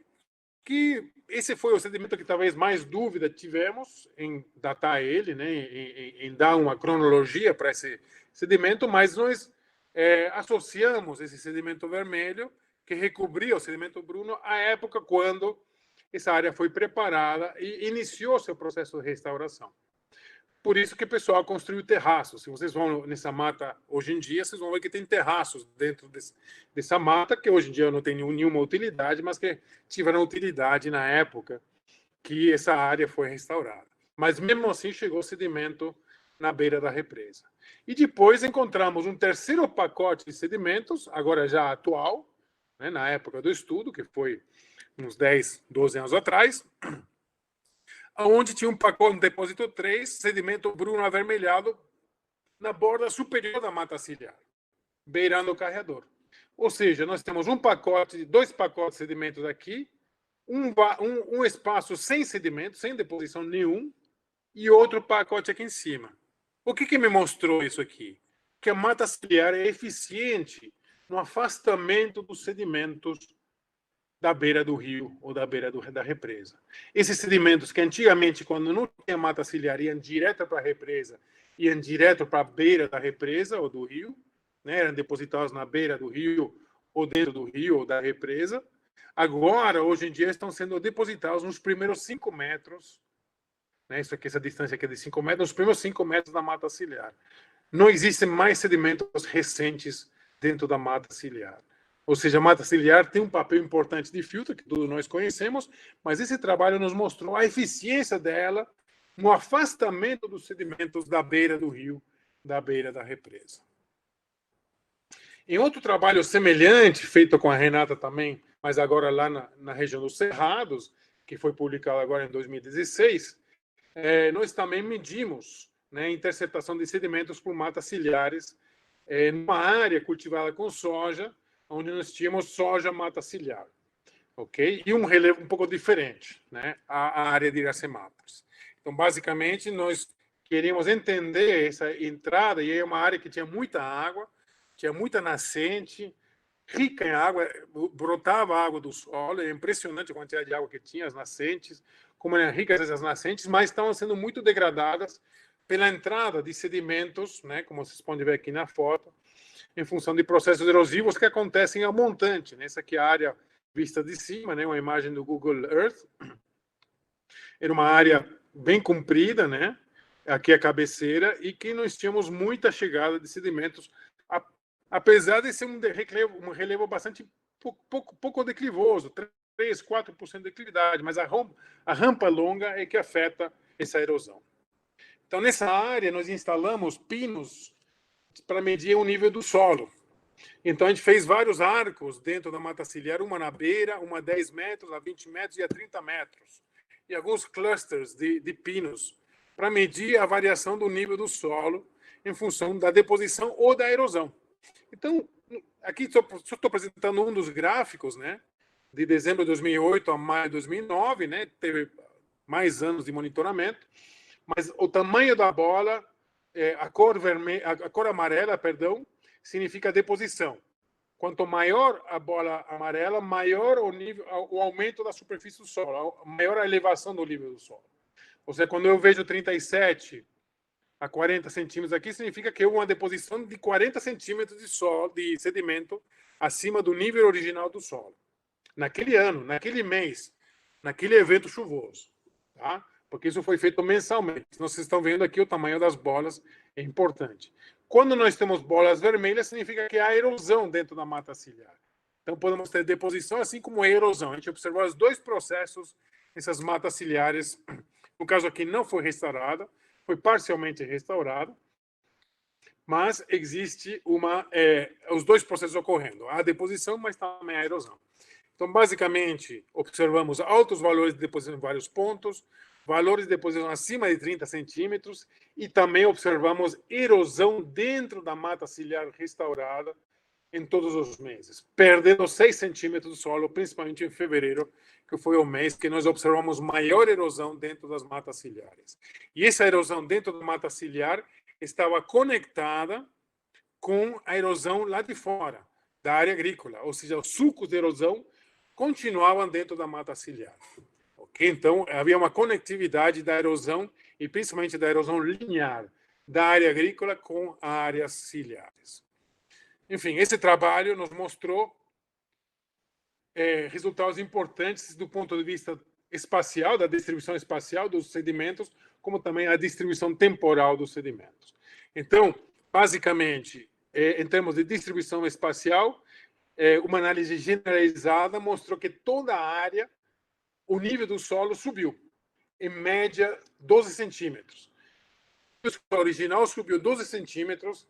que esse foi o sedimento que talvez mais dúvida tivemos em datar ele, né, em dar uma cronologia para esse sedimento, mas nós associamos esse sedimento vermelho que recobria o sedimento bruno à época quando essa área foi preparada e iniciou seu processo de restauração. Por isso que o pessoal construiu terraços. Se vocês vão nessa mata hoje em dia, vocês vão ver que tem terraços dentro dessa mata, que hoje em dia não tem nenhuma utilidade, mas que tiveram utilidade na época que essa área foi restaurada. Mas mesmo assim chegou sedimento na beira da represa. E depois encontramos um terceiro pacote de sedimentos, agora já atual, né, na época do estudo, que foi uns 10, 12 anos atrás, onde tinha um pacote, depósito 3, sedimento bruno avermelhado, na borda superior da mata ciliar, beirando o carreador. Ou seja, nós temos dois pacotes de sedimentos aqui, um espaço sem sedimento, sem deposição nenhum, e outro pacote aqui em cima. O que me mostrou isso aqui? Que a mata ciliar é eficiente no afastamento dos sedimentos da beira do rio ou da beira da represa. Esses sedimentos que antigamente, quando não tinha mata ciliar, iam direto para a represa, iam direto para a beira da represa ou do rio, né? Eram depositados na beira do rio ou dentro do rio ou da represa. Agora, hoje em dia, estão sendo depositados nos primeiros 5 metros, né? Isso aqui, essa distância aqui é de 5 metros, nos primeiros 5 metros da mata ciliar. Não existem mais sedimentos recentes dentro da mata ciliar. Ou seja, a mata ciliar tem um papel importante de filtro, que todos nós conhecemos, mas esse trabalho nos mostrou a eficiência dela no afastamento dos sedimentos da beira do rio, da beira da represa. Em outro trabalho semelhante, feito com a Renata também, mas agora lá na região dos Cerrados, que foi publicado agora em 2016, nós também medimos, né, a interceptação de sedimentos por matas ciliares numa área cultivada com soja, onde nós tínhamos soja mata ciliar, ok? E um relevo um pouco diferente, né? A área de Iracemápolis. Então, basicamente, nós queríamos entender essa entrada, e é uma área que tinha muita água, tinha muita nascente, rica em água, brotava água do solo, é impressionante a quantidade de água que tinha, as nascentes, como eram ricas essas nascentes, mas estavam sendo muito degradadas pela entrada de sedimentos, né, como vocês podem ver aqui na foto, em função de processos erosivos que acontecem a montante. Essa aqui é a área vista de cima, né, uma imagem do Google Earth. Era uma área bem comprida, né? Aqui é a cabeceira, e que nós tínhamos muita chegada de sedimentos, apesar de ser um relevo bastante pouco declivoso, 3, 4% de declividade, mas a rampa longa é que afeta essa erosão. Então, nessa área, nós instalamos pinos para medir o nível do solo. Então, a gente fez vários arcos dentro da mata ciliar, uma na beira, uma a 10 metros, a 20 metros e a 30 metros. E alguns clusters de pinos para medir a variação do nível do solo em função da deposição ou da erosão. Então, aqui só estou apresentando um dos gráficos, né, de dezembro de 2008 a maio de 2009, né, teve mais anos de monitoramento, mas o tamanho da bola, a cor amarela, perdão, significa deposição. Quanto maior a bola amarela, maior o aumento da superfície do solo, maior a elevação do nível do solo. Ou seja, quando eu vejo 37 a 40 centímetros aqui, significa que houve uma deposição de 40 centímetros de sedimento acima do nível original do solo. Naquele ano, naquele mês, naquele evento chuvoso. Tá? Porque isso foi feito mensalmente. Vocês estão vendo aqui o tamanho das bolas, é importante. Quando nós temos bolas vermelhas, significa que há erosão dentro da mata ciliar. Então, podemos ter deposição, assim como erosão. A gente observou os dois processos nessas matas ciliares. No caso aqui, não foi restaurada, foi parcialmente restaurada, mas existe os dois processos ocorrendo. A deposição, mas também a erosão. Então, basicamente, observamos altos valores de deposição em vários pontos, valores de deposição acima de 30 centímetros, e também observamos erosão dentro da mata ciliar restaurada em todos os meses, perdendo 6 centímetros do solo, principalmente em fevereiro, que foi o mês que nós observamos maior erosão dentro das matas ciliares. E essa erosão dentro da mata ciliar estava conectada com a erosão lá de fora, da área agrícola, ou seja, os sulcos de erosão continuavam dentro da mata ciliar. Okay? Então, havia uma conectividade da erosão, e principalmente da erosão linear, da área agrícola com áreas ciliares. Enfim, esse trabalho nos mostrou resultados importantes do ponto de vista espacial, da distribuição espacial dos sedimentos, como também a distribuição temporal dos sedimentos. Então, basicamente, em termos de distribuição espacial, uma análise generalizada mostrou que toda a área, o nível do solo subiu, em média 12 centímetros. O original subiu 12 centímetros,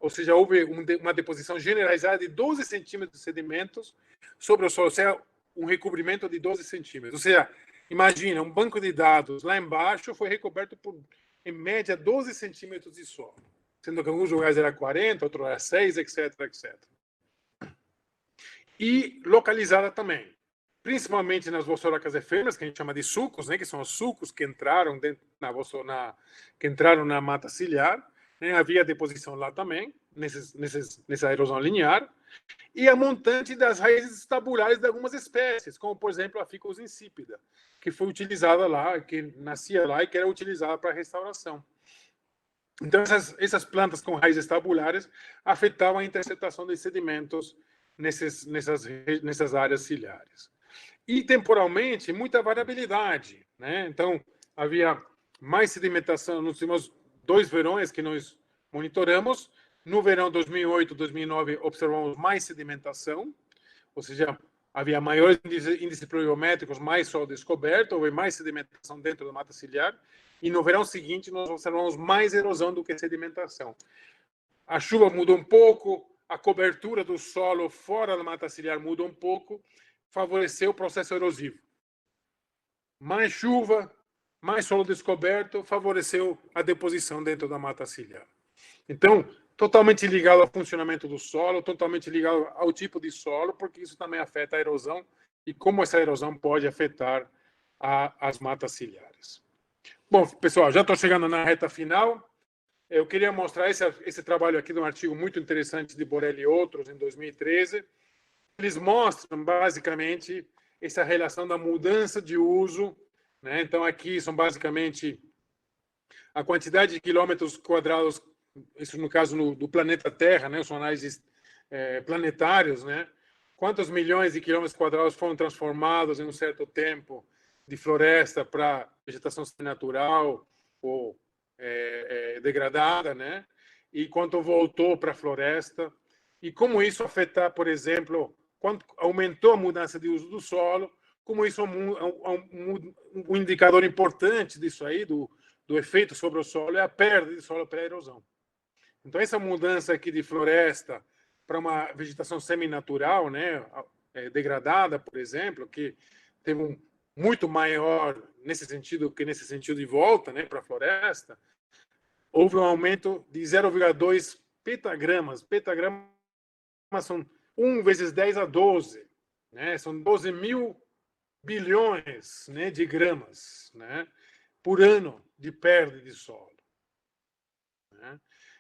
ou seja, houve uma deposição generalizada de 12 centímetros de sedimentos sobre o solo, ou seja, um recobrimento de 12 centímetros. Ou seja, imagina, um banco de dados lá embaixo foi recoberto por, em média, 12 centímetros de solo, sendo que alguns lugares era 40, outros era 6, etc, etc. E localizada também, principalmente nas vossoracas efêmeras, que a gente chama de sulcos, né, que são os sulcos que entraram que entraram na mata ciliar, né, havia deposição lá também, nessa erosão linear, e a montante das raízes tabulares de algumas espécies, como, por exemplo, a Ficus insípida, que foi utilizada lá, que nascia lá e que era utilizada para restauração. Então, essas plantas com raízes tabulares afetavam a interceptação de sedimentos nessas áreas ciliares. E, temporalmente, muita variabilidade, né? Então, havia mais sedimentação nos últimos 2 verões que nós monitoramos. No verão 2008, 2009, observamos mais sedimentação, ou seja, havia maiores índices pluviométricos, mais solo descoberto, houve mais sedimentação dentro da mata ciliar. E no verão seguinte, nós observamos mais erosão do que sedimentação. A chuva mudou um pouco, a cobertura do solo fora da mata ciliar mudou um pouco, favoreceu o processo erosivo. Mais chuva, mais solo descoberto, favoreceu a deposição dentro da mata ciliar. Então, totalmente ligado ao funcionamento do solo, totalmente ligado ao tipo de solo, porque isso também afeta a erosão e como essa erosão pode afetar as matas ciliares. Bom, pessoal, já estou chegando na reta final. Eu queria mostrar esse trabalho aqui de um artigo muito interessante de Borelli e outros, em 2013. Eles mostram, basicamente, essa relação da mudança de uso, né? Então, aqui são, basicamente, a quantidade de quilômetros quadrados, isso no caso do planeta Terra, né? São análises planetários, né? Quantos milhões de quilômetros quadrados foram transformados em um certo tempo de floresta para vegetação natural ou degradada, né? E quanto voltou para a floresta, e como isso afetar, por exemplo, quanto aumentou a mudança de uso do solo, como isso é um indicador importante disso aí, do efeito sobre o solo, é a perda de solo pela erosão. Então, essa mudança aqui de floresta para uma vegetação seminatural, né, degradada, por exemplo, que teve muito maior nesse sentido que nesse sentido de volta, né, para a floresta, houve um aumento de 0,2 petagramas. Petagramas são 1 vezes 10 a 12, né? São 12 mil bilhões, né, de gramas, né, por ano de perda de solo. Né?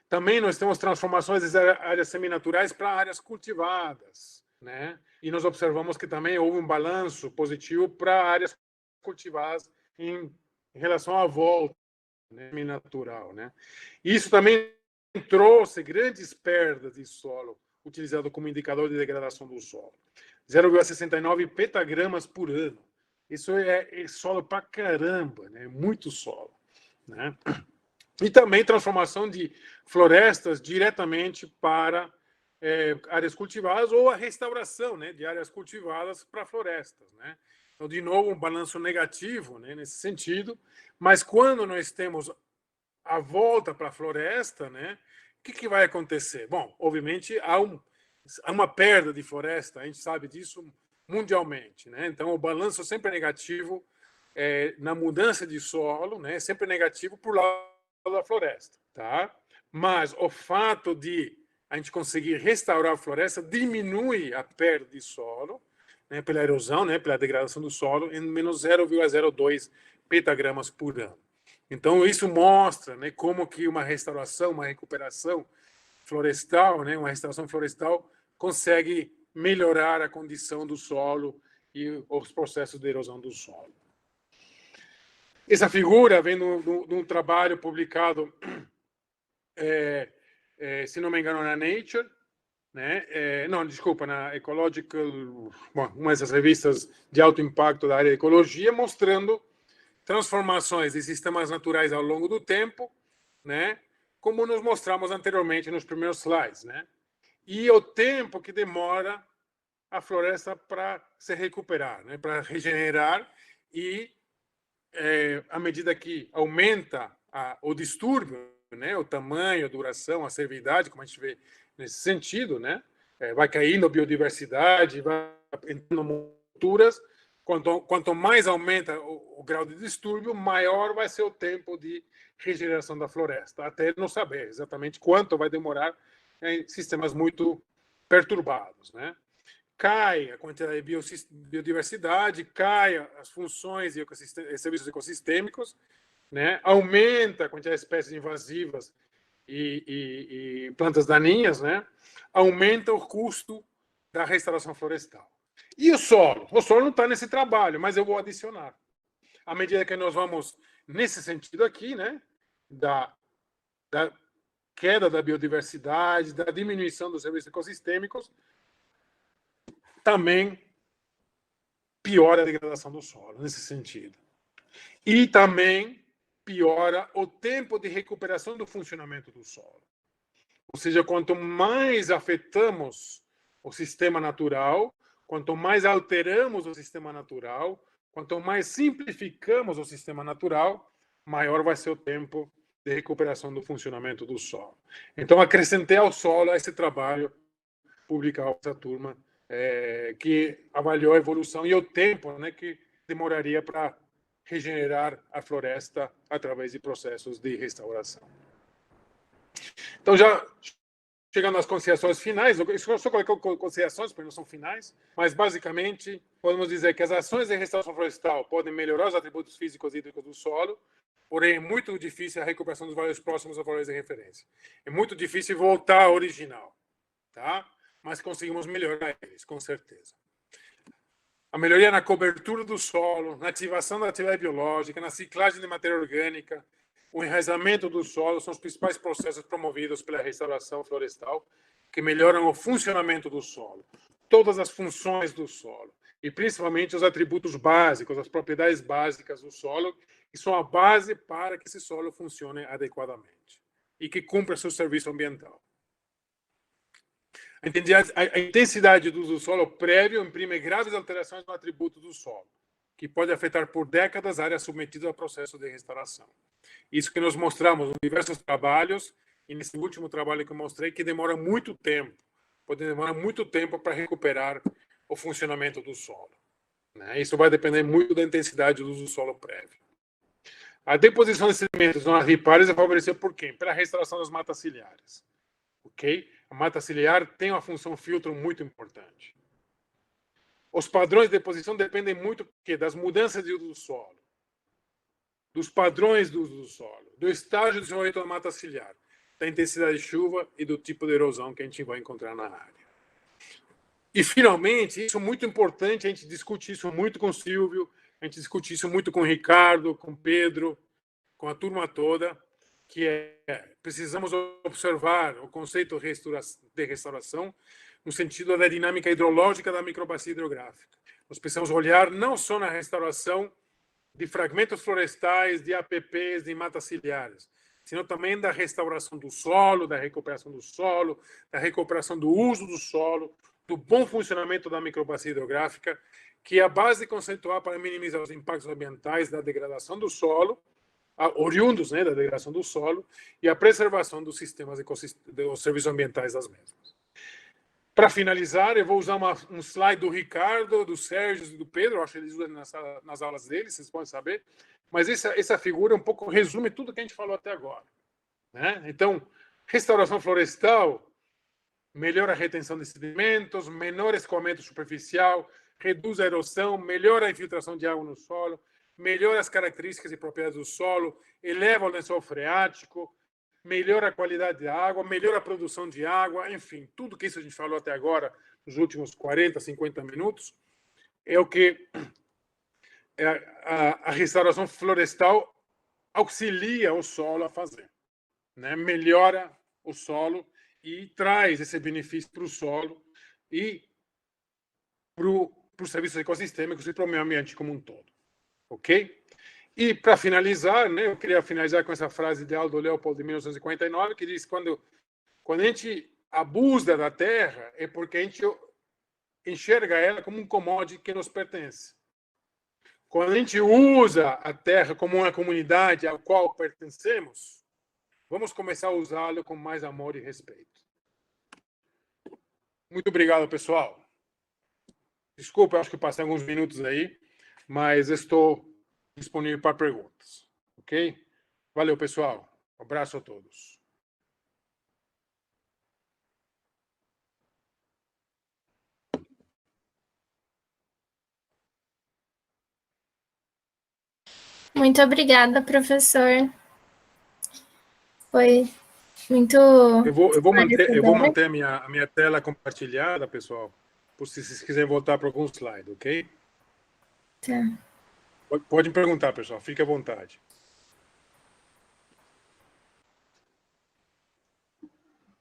Também nós temos transformações das áreas seminaturais para áreas cultivadas, né? E nós observamos que também houve um balanço positivo para áreas cultivadas em relação à volta, né, seminatural, né? Isso também trouxe grandes perdas de solo, utilizado como indicador de degradação do solo. 0,69 petagramas por ano. Isso é solo para caramba, né? Muito solo, né? E também transformação de florestas diretamente para áreas cultivadas ou a restauração, né, de áreas cultivadas para florestas, né? Então, de novo, um balanço negativo, né, nesse sentido. Mas quando nós temos a volta para a floresta, né, o que vai acontecer? Bom, obviamente, há uma perda de floresta, a gente sabe disso mundialmente, né? Então, o balanço sempre é negativo na mudança de solo, né? Sempre negativo por lado da floresta, tá? Mas o fato de a gente conseguir restaurar a floresta diminui a perda de solo, né, pela erosão, né, pela degradação do solo, em menos 0,02 petagramas por ano. Então, isso mostra, né, como que uma restauração, uma recuperação florestal, né, uma restauração florestal consegue melhorar a condição do solo e os processos de erosão do solo. Essa figura vem de um trabalho publicado, se não me engano, na Nature, né? Não, desculpa, na Ecological, bom, uma dessas revistas de alto impacto da área de ecologia, mostrando transformações de sistemas naturais ao longo do tempo, né? Como nos mostramos anteriormente nos primeiros slides, né? E o tempo que demora a floresta para se recuperar, né? Para regenerar e à medida que aumenta o distúrbio, né? O tamanho, a duração, a severidade, como a gente vê nesse sentido, né? Vai caindo a biodiversidade, vai entrando monturas. Quanto mais aumenta o grau de distúrbio, maior vai ser o tempo de regeneração da floresta, até não saber exatamente quanto vai demorar em sistemas muito perturbados, né? Cai a quantidade de biodiversidade, cai as funções e serviços ecossistêmicos, né? Aumenta a quantidade de espécies invasivas e plantas daninhas, né? Aumenta o custo da restauração florestal. E o solo? O solo não está nesse trabalho, mas eu vou adicionar. À medida que nós vamos nesse sentido aqui, né? Da queda da biodiversidade, da diminuição dos serviços ecossistêmicos, também piora a degradação do solo, nesse sentido. E também piora o tempo de recuperação do funcionamento do solo. Ou seja, quanto mais afetamos o sistema natural, quanto mais alteramos o sistema natural, quanto mais simplificamos o sistema natural, maior vai ser o tempo de recuperação do funcionamento do solo. Então, acrescentei ao solo esse trabalho publicado essa turma que avaliou a evolução e o tempo, né, que demoraria para regenerar a floresta através de processos de restauração. Então, já chegando às considerações finais, eu só coloquei considerações, porque não são finais, mas basicamente podemos dizer que as ações de restauração florestal podem melhorar os atributos físicos e hídricos do solo, porém é muito difícil a recuperação dos valores próximos a valores de referência. É muito difícil voltar ao original, tá? Mas conseguimos melhorar eles, com certeza. A melhoria na cobertura do solo, na ativação da atividade biológica, na ciclagem de matéria orgânica, o enraizamento do solo são os principais processos promovidos pela restauração florestal que melhoram o funcionamento do solo, todas as funções do solo e principalmente os atributos básicos, as propriedades básicas do solo, que são a base para que esse solo funcione adequadamente e que cumpra seu serviço ambiental. A intensidade do uso do solo prévio imprime graves alterações no atributo do solo, que pode afetar por décadas áreas submetidas ao processo de restauração. Isso que nós mostramos em diversos trabalhos, e nesse último trabalho que eu mostrei, que demora muito tempo, pode demorar muito tempo para recuperar o funcionamento do solo, né? Isso vai depender muito da intensidade do uso do solo prévio. A deposição de sedimentos nas ripares é favorecida por quem? Pela restauração das matas ciliares. Ok? A mata ciliar tem uma função filtro muito importante. Os padrões de deposição dependem muito das mudanças de uso do solo, dos padrões do uso do solo, do estágio de desenvolvimento da mata ciliar, da intensidade de chuva e do tipo de erosão que a gente vai encontrar na área. E, finalmente, isso é muito importante, a gente discute isso muito com o Silvio, a gente discute isso muito com o Ricardo, com o Pedro, com a turma toda, que precisamos observar o conceito de restauração no sentido da dinâmica hidrológica da microbacia hidrográfica. Nós precisamos olhar não só na restauração de fragmentos florestais, de APPs, de matas ciliares, senão também da restauração do solo, da recuperação do solo, da recuperação do uso do solo, do bom funcionamento da microbacia hidrográfica, que é a base conceitual para minimizar os impactos ambientais da degradação do solo, oriundos, né, da degradação do solo, e a preservação dos sistemas dos serviços ambientais das mesmas. Para finalizar, eu vou usar um slide do Ricardo, do Sérgio e do Pedro, eu acho que eles usam nas aulas deles, vocês podem saber, mas essa figura um pouco resume tudo que a gente falou até agora, né? Então, restauração florestal melhora a retenção de sedimentos, menor escoamento superficial, reduz a erosão, melhora a infiltração de água no solo, melhora as características e propriedades do solo, eleva o lençol freático, melhora a qualidade da água, melhora a produção de água, enfim, tudo que isso a gente falou até agora, nos últimos 40, 50 minutos, é o que a restauração florestal auxilia o solo a fazer, né? Melhora o solo e traz esse benefício para o solo e para os serviços ecossistêmicos e para o meio ambiente como um todo. Ok? E, para finalizar, né, eu queria finalizar com essa frase de Aldo Leopold, de 1949, que diz que quando a gente abusa da terra, é porque a gente enxerga ela como um commodity que nos pertence. Quando a gente usa a terra como uma comunidade à qual pertencemos, vamos começar a usá-la com mais amor e respeito. Muito obrigado, pessoal. Desculpa, acho que passei alguns minutos aí, mas estou disponível para perguntas. Ok? Valeu, pessoal. Um abraço a todos. Muito obrigada, professor. Foi muito Eu vou esclarecedor. manter a minha tela compartilhada, pessoal, por se vocês quiserem voltar para algum slide, ok? Tá. Pode me perguntar, pessoal. Fique à vontade.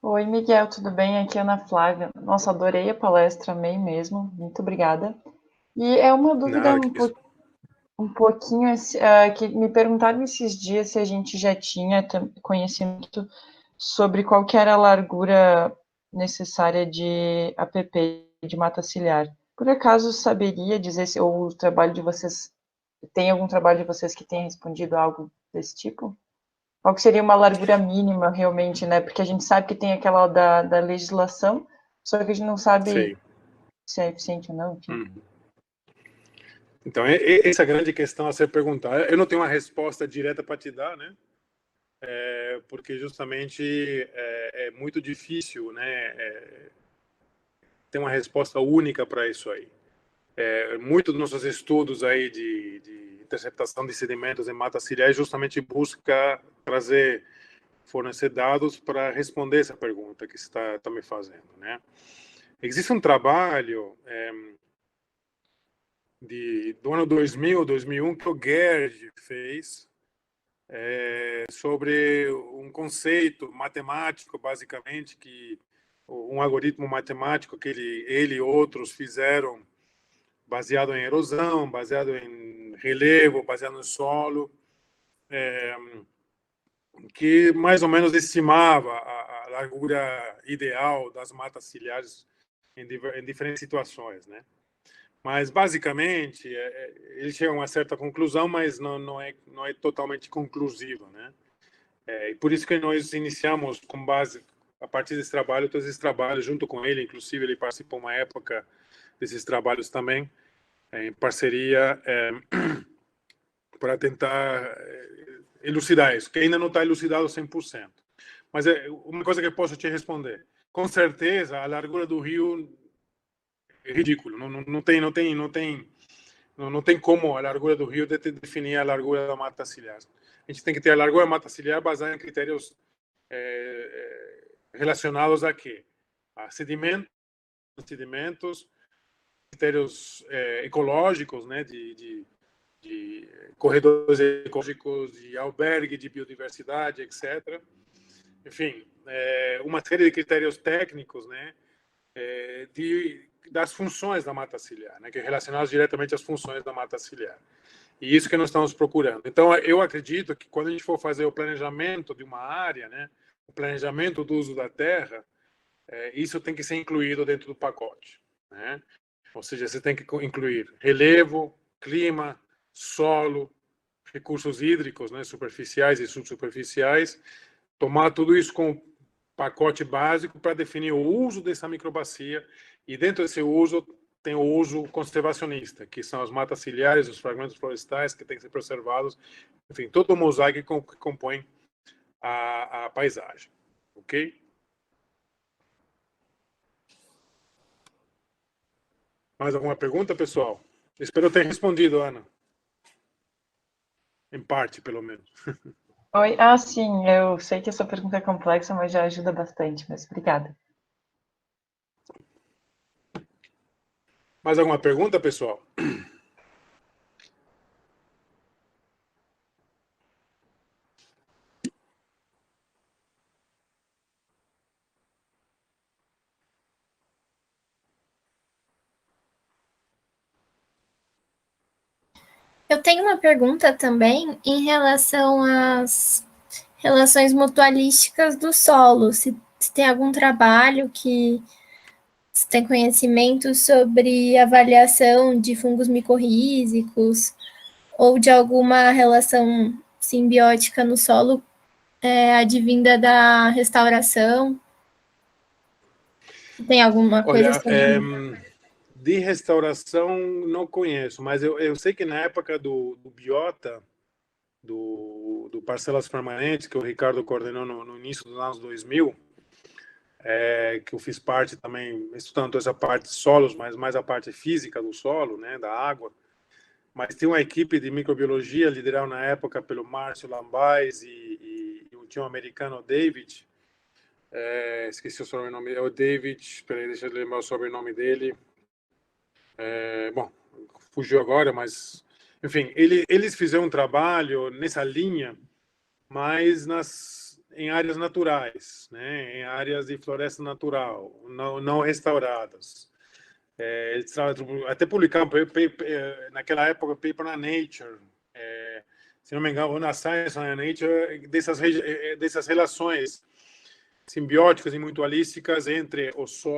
Oi, Miguel, tudo bem? Aqui é a Ana Flávia. Nossa, adorei a palestra, amei mesmo. Muito obrigada. E é uma dúvida Nada que isso. um pouquinho que me perguntaram esses dias se a gente já tinha conhecimento sobre qual que era a largura necessária de APP de mata ciliar. Por acaso saberia dizer se ou o trabalho de vocês tem algum trabalho de vocês que tenha respondido algo desse tipo? Qual que seria uma largura mínima realmente, né? Porque a gente sabe que tem aquela da legislação, só que a gente não sabe Sim. se é eficiente ou não, enfim. Então, essa é a grande questão a ser perguntada. Eu não tenho uma resposta direta para te dar, né? Porque justamente é muito difícil, né? Ter uma resposta única para isso aí. Muitos dos nossos estudos aí de interceptação de sedimentos em matas ciliares justamente busca fornecer dados para responder essa pergunta que você está me fazendo, né? Existe um trabalho do ano 2000, 2001, que o Gerd fez sobre um conceito matemático, basicamente, um algoritmo matemático que ele e outros fizeram baseado em erosão, baseado em relevo, baseado no solo, que mais ou menos estimava a largura ideal das matas ciliares em diferentes situações, né? Mas, basicamente, ele chega a uma certa conclusão, mas não é totalmente conclusiva, né? E por isso que nós iniciamos com base, a partir desse trabalho, todos esses trabalhos, junto com ele, inclusive ele participou uma época desses trabalhos também, em parceria, para tentar elucidar isso, que ainda não está elucidado 100%. Mas uma coisa que eu posso te responder, com certeza a largura do rio é ridículo, não tem como a largura do rio definir a largura da mata ciliar. A gente tem que ter a largura da mata ciliar baseada em critérios relacionados a quê? A sedimentos, critérios ecológicos, né, de corredores ecológicos, de albergue de biodiversidade, etc. Enfim, uma série de critérios técnicos, né, das funções da mata ciliar, né, que é relacionados diretamente às funções da mata ciliar. E isso que nós estamos procurando. Então, eu acredito que quando a gente for fazer o planejamento de uma área, né, o planejamento do uso da terra, isso tem que ser incluído dentro do pacote, né? Ou seja, você tem que incluir relevo, clima, solo, recursos hídricos, né, superficiais e subsuperficiais, tomar tudo isso com pacote básico para definir o uso dessa microbacia, e dentro desse uso tem o uso conservacionista, que são as matas ciliares, os fragmentos florestais que têm que ser preservados, enfim, todo o mosaico que compõe a paisagem, ok? Mais alguma pergunta, pessoal? Espero ter respondido, Ana. Em parte, pelo menos. Oi, sim, eu sei que essa pergunta é complexa, mas já ajuda bastante, mas obrigada. Mais alguma pergunta, pessoal? Eu tenho uma pergunta também em relação às relações mutualísticas do solo. Se tem algum trabalho que se tem conhecimento sobre avaliação de fungos micorrízicos ou de alguma relação simbiótica no solo advinda da restauração. Tem alguma coisa Olha, sobre de restauração não conheço, mas eu sei que na época do Biota, do Parcelas Permanentes, que o Ricardo coordenou no início dos anos 2000, que eu fiz parte também, estudando essa parte de solos, mas mais a parte física do solo, né, da água. Mas tinha uma equipe de microbiologia liderada na época pelo Márcio Lambais e tinha um americano, David, esqueci o sobrenome, é o David, peraí, deixa eu lembrar o sobrenome dele. Bom, fugiu agora, mas, enfim, eles fizeram um trabalho nessa linha, mas em áreas naturais, né, em áreas de floresta natural, não restauradas. Eles até publicaram naquela época paper na Nature, se não me engano, ou na Science ou na Nature, dessas relações simbióticas e mutualísticas entre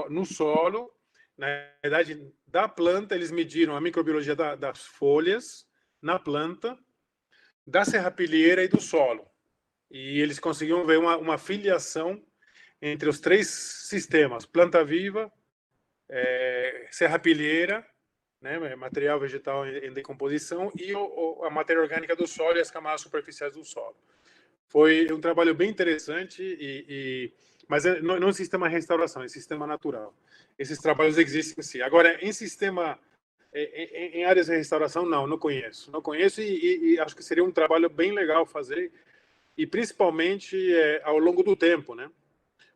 no solo. Na verdade, da planta, eles mediram a microbiologia das folhas na planta, da serrapilheira e do solo. E eles conseguiram ver uma filiação entre os três sistemas: planta viva, serrapilheira, né, material vegetal em decomposição, e a matéria orgânica do solo e as camadas superficiais do solo. Foi um trabalho bem interessante, mas não é um sistema de restauração, é um sistema natural. Esses trabalhos existem sim. Agora, em áreas de restauração, não conheço. Não conheço e acho que seria um trabalho bem legal fazer, e principalmente ao longo do tempo, né?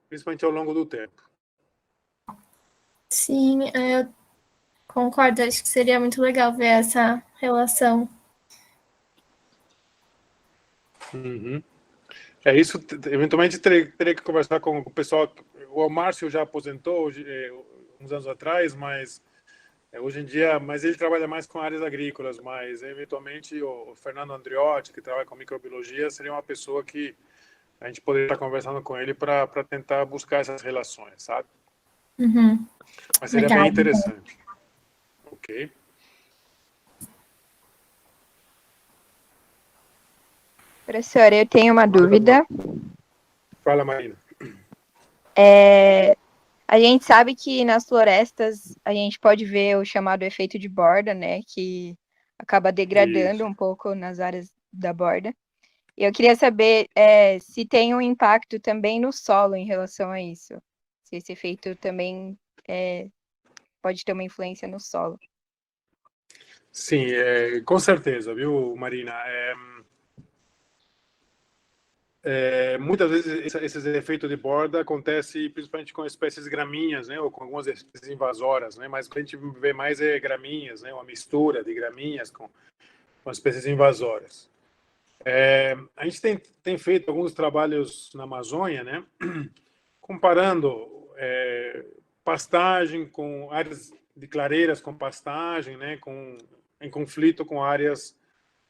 Principalmente ao longo do tempo. Sim, eu concordo. Acho que seria muito legal ver essa relação. Uhum. Isso, eventualmente teria que conversar com o pessoal. O Márcio já aposentou uns anos atrás, mas hoje em dia, mas ele trabalha mais com áreas agrícolas, mas eventualmente o Fernando Andriotti, que trabalha com microbiologia, seria uma pessoa que a gente poderia estar conversando com ele para tentar buscar essas relações, sabe? Uhum. Mas seria Legal. bem interessante. Ok. Professora, eu tenho uma dúvida. Fala, Marina. A gente sabe que nas florestas a gente pode ver o chamado efeito de borda, né? Que acaba degradando um pouco nas áreas da borda. E eu queria saber se tem um impacto também no solo em relação a isso. Se esse efeito também pode ter uma influência no solo. Sim, com certeza, viu, Marina? Muitas vezes esses efeitos de borda acontecem principalmente com espécies gramíneas, né, ou com algumas espécies invasoras, né, mas o que a gente vê mais é gramíneas, né, uma mistura de gramíneas com espécies invasoras. A gente tem feito alguns trabalhos na Amazônia, né, comparando pastagem com áreas de clareiras com pastagem, né, em conflito com áreas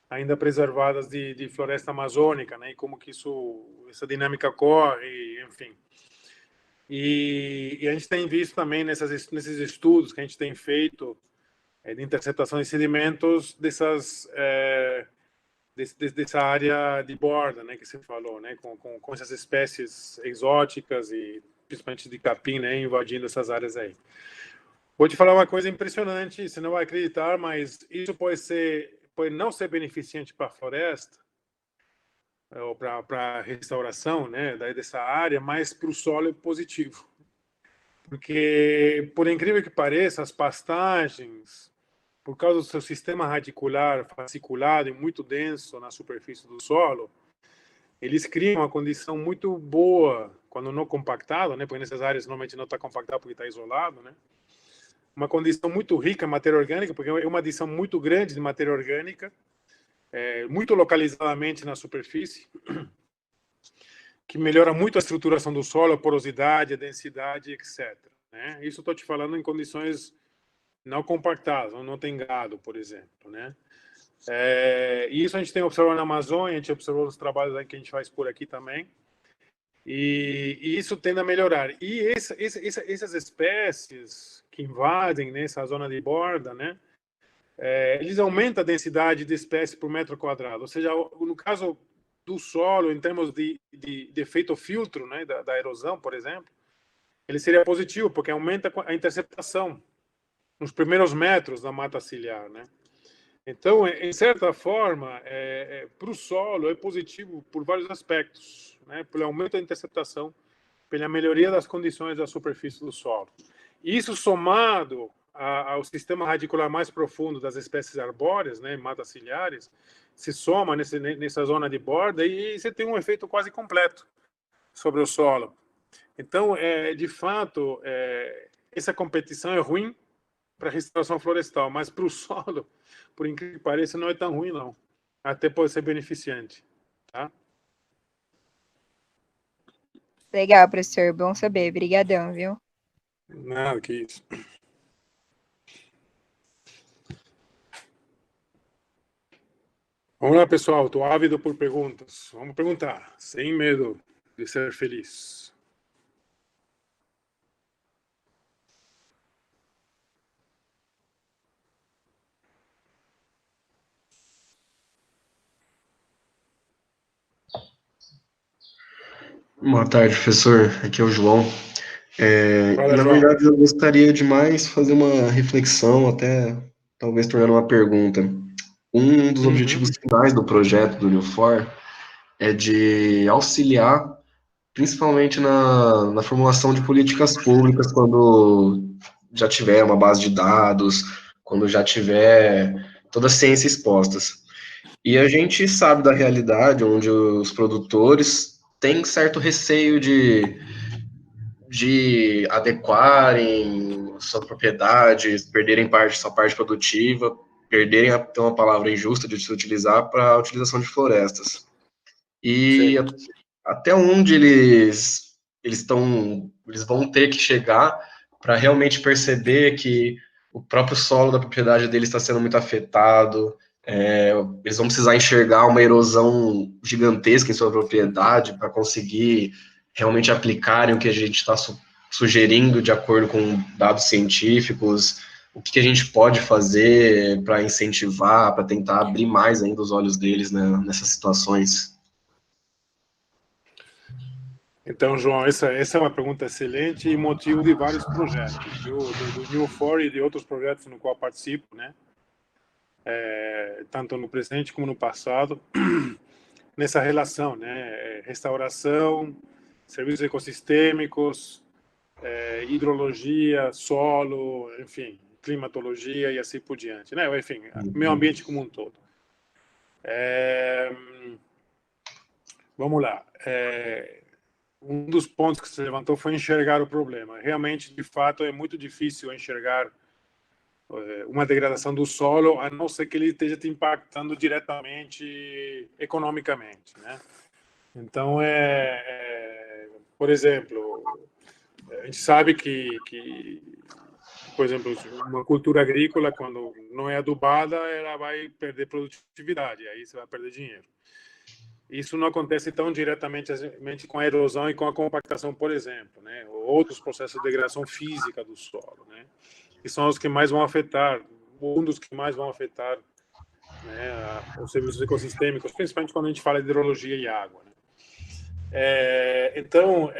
ainda preservadas de floresta amazônica, né? E como que essa dinâmica corre, enfim. E a gente tem visto também nesses estudos que a gente tem feito de interceptação de sedimentos dessa área de borda, né? Que você falou, né? Com essas espécies exóticas e principalmente de capim, né? Invadindo essas áreas aí. Vou te falar uma coisa impressionante, você não vai acreditar, mas isso pode não ser beneficente para a floresta ou para a restauração, né, dessa área, mas para o solo é positivo. Porque, por incrível que pareça, as pastagens, por causa do seu sistema radicular fasciculado e muito denso na superfície do solo, eles criam uma condição muito boa, quando não compactado, né, porque nessas áreas normalmente não está compactado porque está isolado, né, uma condição muito rica em matéria orgânica, porque é uma adição muito grande de matéria orgânica, muito localizadamente na superfície, que melhora muito a estruturação do solo, a porosidade, a densidade, etc. Né? Isso estou te falando em condições não compactadas, não tem gado, por exemplo. Né? E isso a gente tem observado na Amazônia, a gente observou os trabalhos que a gente faz por aqui também, e isso tende a melhorar. E essas espécies que invadem nessa zona de borda, né, eles aumentam a densidade de espécies por metro quadrado. Ou seja, no caso do solo, em termos de efeito filtro, né, da erosão, por exemplo, ele seria positivo, porque aumenta a interceptação nos primeiros metros da mata ciliar, né? Então, em certa forma, para o solo é positivo por vários aspectos, né? Pelo aumento da interceptação, pela melhoria das condições da superfície do solo. Isso somado ao sistema radicular mais profundo das espécies arbóreas, né, matas ciliares, se soma nessa zona de borda e você tem um efeito quase completo sobre o solo. Então, de fato, essa competição é ruim para a restauração florestal, mas para o solo, por incrível que pareça, não é tão ruim, não. Até pode ser beneficiante. Tá? Legal, professor. Bom saber. Obrigadão, viu? Nada, que isso. Vamos lá, pessoal. Estou ávido por perguntas. Vamos perguntar, sem medo de ser feliz. Boa tarde, professor. Aqui é o João. Fala, Na João. verdade, eu gostaria de mais fazer uma reflexão, até talvez tornando uma pergunta. Um dos objetivos finais do projeto do New4 é de auxiliar, principalmente na formulação de políticas públicas, quando já tiver uma base de dados, quando já tiver toda a ciência expostas. E a gente sabe da realidade onde os produtores têm certo receio de adequarem sua propriedade, perderem sua parte produtiva, perderem até uma palavra injusta de se utilizar para a utilização de florestas. E até onde eles vão ter que chegar para realmente perceber que o próprio solo da propriedade deles está sendo muito afetado, eles vão precisar enxergar uma erosão gigantesca em sua propriedade para conseguir realmente aplicarem o que a gente está sugerindo de acordo com dados científicos, o que a gente pode fazer para incentivar, para tentar abrir mais ainda os olhos deles, né, nessas situações. Então, João, essa é uma pergunta excelente e motivo de vários projetos, do New4 e de outros projetos no qual participo, né? Tanto no presente como no passado, nessa relação, né? Restauração, serviços ecossistêmicos, hidrologia, solo, enfim, climatologia e assim por diante, né? Enfim, meio ambiente como um todo. Vamos lá. Um dos pontos que se levantou foi enxergar o problema. Realmente, de fato, é muito difícil enxergar uma degradação do solo, a não ser que ele esteja te impactando diretamente economicamente, né? Então, por exemplo, a gente sabe que, por exemplo, uma cultura agrícola, quando não é adubada, ela vai perder produtividade, aí você vai perder dinheiro. Isso não acontece tão diretamente com a erosão e com a compactação, por exemplo, né? Ou outros processos de degradação física do solo, né? Que são os que mais vão afetar, um dos que mais vão afetar, né, os serviços ecossistêmicos, principalmente quando a gente fala de hidrologia e água, né? Então,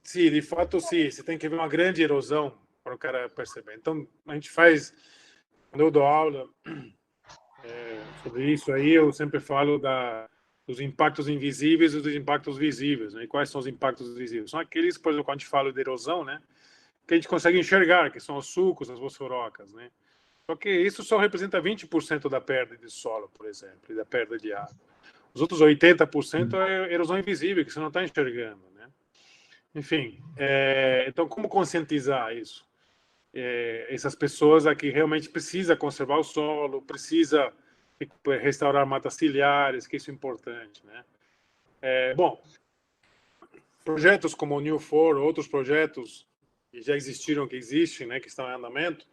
sim, de fato, sim, você tem que ver uma grande erosão para o cara perceber. Então, a gente faz, quando eu dou aula sobre isso aí, eu sempre falo dos impactos invisíveis e dos impactos visíveis, né? E quais são os impactos visíveis? São aqueles, por exemplo, quando a gente fala de erosão, né, que a gente consegue enxergar, que são os sulcos, as fosforocas, né? Só que isso só representa 20% da perda de solo, por exemplo, e da perda de água. Os outros 80% é erosão invisível, que você não está enxergando, né? Enfim, então como conscientizar isso? Essas pessoas aqui realmente precisa conservar o solo, precisa restaurar matas ciliares, que isso é importante, né? Bom, projetos como o New4, outros projetos que já existiram, que existem, né, que estão em andamento,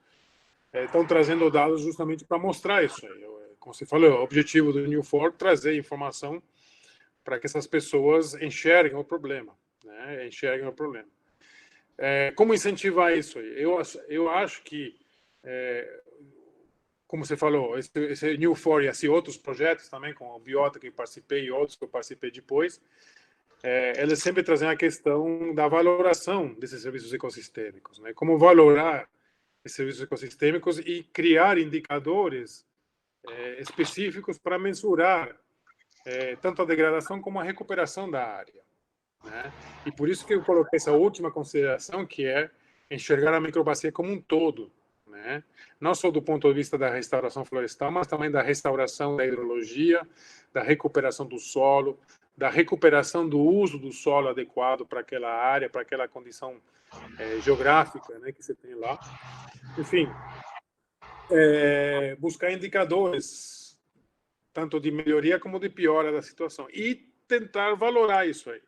estão trazendo dados justamente para mostrar isso aí. como você falou, o objetivo do New For é trazer informação para que essas pessoas enxerguem o problema, né? Enxerguem o problema. Como incentivar isso aí? Eu acho que, como você falou, esse New For e assim, outros projetos também, com o Biota que eu participei e outros que eu participei depois, eles sempre trazem a questão da valoração desses serviços ecossistêmicos, né? Como valorar esses serviços ecossistêmicos e criar indicadores específicos para mensurar tanto a degradação como a recuperação da área, né? E por isso que eu coloquei essa última consideração, que é enxergar a microbacia como um todo, né? Não só do ponto de vista da restauração florestal, mas também da restauração da hidrologia, da recuperação do solo, da recuperação do uso do solo adequado para aquela área, para aquela condição geográfica, né, que você tem lá. Enfim, buscar indicadores tanto de melhoria como de piora da situação e tentar valorar isso aí,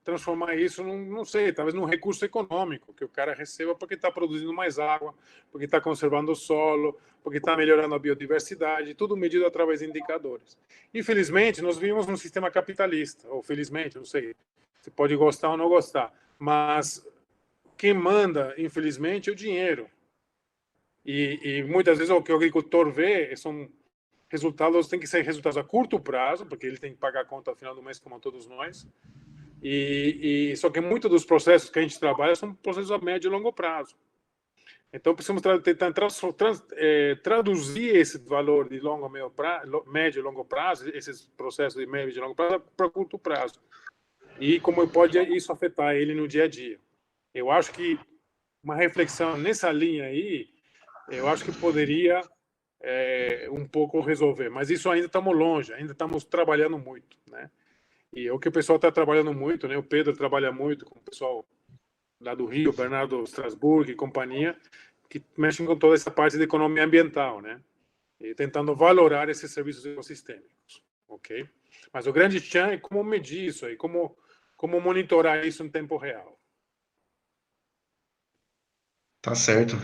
transformar isso não sei, talvez num recurso econômico que o cara receba porque está produzindo mais água, porque está conservando o solo, porque está melhorando a biodiversidade, tudo medido através de indicadores. Infelizmente, nós vivemos num sistema capitalista, ou felizmente, não sei, você pode gostar ou não gostar, mas quem manda, infelizmente, é o dinheiro. E muitas vezes o que o agricultor vê são resultados, tem que ser resultados a curto prazo, porque ele tem que pagar a conta ao final do mês, como todos nós. Só que muitos dos processos que a gente trabalha são processos a médio e longo prazo. Então, precisamos tentar traduzir esse valor de médio e longo prazo, esses processos de médio e longo prazo, para curto prazo. E como pode isso afetar ele no dia a dia. Eu acho que uma reflexão nessa linha aí, eu acho que poderia um pouco resolver. Mas isso ainda estamos longe, ainda estamos trabalhando muito, né? E é o que o pessoal está trabalhando muito, né? O Pedro trabalha muito com o pessoal lá do Rio, Bernardo Strasburg e companhia, que mexem com toda essa parte de economia ambiental, né? E tentando valorar esses serviços ecossistêmicos, ok? Mas o grande chão é como medir isso aí, como monitorar isso em tempo real. Tá certo,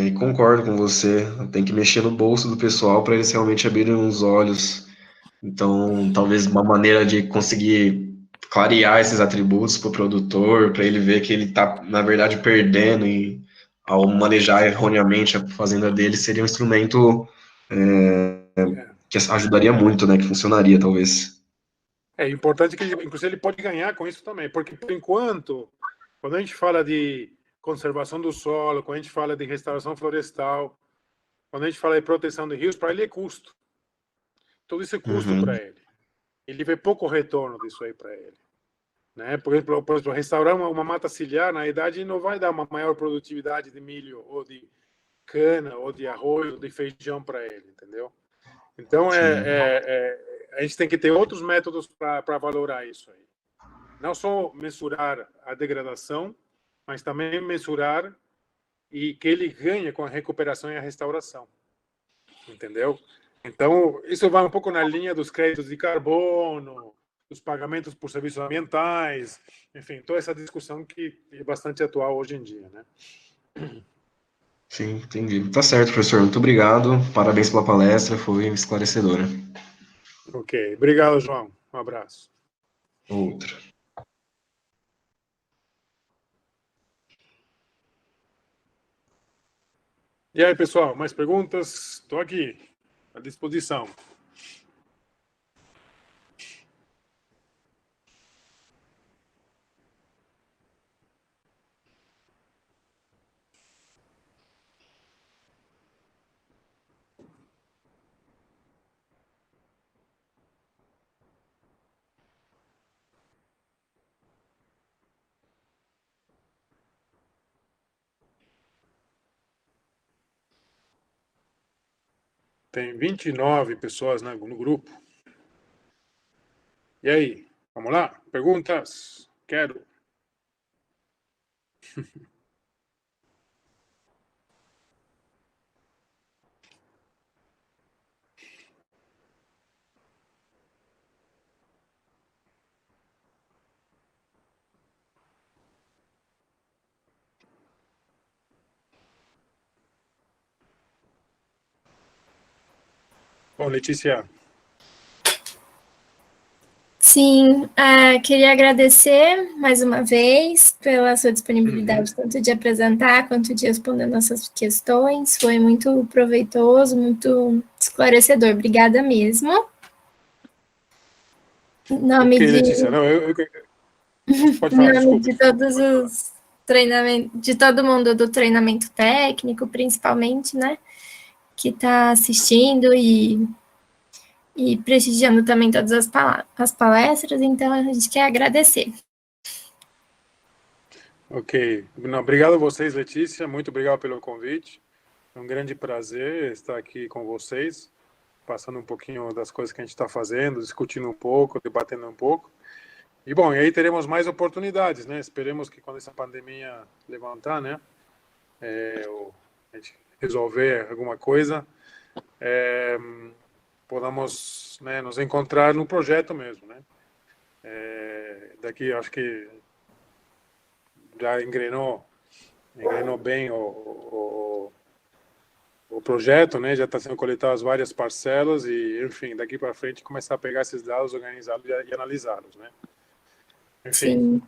e concordo com você. Tem que mexer no bolso do pessoal para eles realmente abrirem os olhos. Então, talvez uma maneira de conseguir clarear esses atributos para o produtor, para ele ver que ele está, na verdade, perdendo e ao manejar erroneamente a fazenda dele, seria um instrumento que ajudaria muito, né? Que funcionaria, talvez. É importante que, inclusive, ele pode ganhar com isso também, porque, por enquanto, quando a gente fala de conservação do solo, quando a gente fala de restauração florestal, quando a gente fala de proteção de rios, para ele é custo. Tudo isso é custo Uhum. para ele. Ele vê pouco retorno disso aí para ele, né? Por exemplo, restaurar uma mata ciliar, na idade, não vai dar uma maior produtividade de milho, ou de cana, ou de arroz, ou de feijão para ele, entendeu? Então, a gente tem que ter outros métodos para valorar isso aí. Não só mensurar a degradação, mas também mensurar e que ele ganhe com a recuperação e a restauração. Entendeu? Então, isso vai um pouco na linha dos créditos de carbono, dos pagamentos por serviços ambientais, enfim, toda essa discussão que é bastante atual hoje em dia, né? Sim, entendi. Tá certo, professor. Muito obrigado. Parabéns pela palestra, foi esclarecedora. Ok. Obrigado, João. Um abraço. Outro. E aí, pessoal, mais perguntas? Estou aqui, à disposição. Tem 29 pessoas, né, no grupo. E aí, vamos lá? Perguntas? Quero. Bom, Letícia, Sim, queria agradecer mais uma vez pela sua disponibilidade, tanto de apresentar quanto de responder nossas questões. Foi muito proveitoso, muito esclarecedor. Obrigada mesmo. Em nome ok, de, Letícia, não, pode em falar, nome desculpe. de todos os treinamentos, de todo mundo do treinamento técnico, principalmente, né, que está assistindo e prestigiando também todas as palestras, então a gente quer agradecer. Ok, não, obrigado a vocês, Letícia, muito obrigado pelo convite. É um grande prazer estar aqui com vocês, passando um pouquinho das coisas que a gente está fazendo, discutindo um pouco, debatendo um pouco. E bom, e aí teremos mais oportunidades, né? Esperemos que quando essa pandemia levantar, né, a gente resolver alguma coisa, podamos, né, nos encontrar no projeto mesmo, né? Daqui acho que já engrenou bem o projeto, né? Já está sendo coletadas várias parcelas e, enfim, daqui para frente começar a pegar esses dados, organizá-los e analisá-los, né? Enfim, Sim.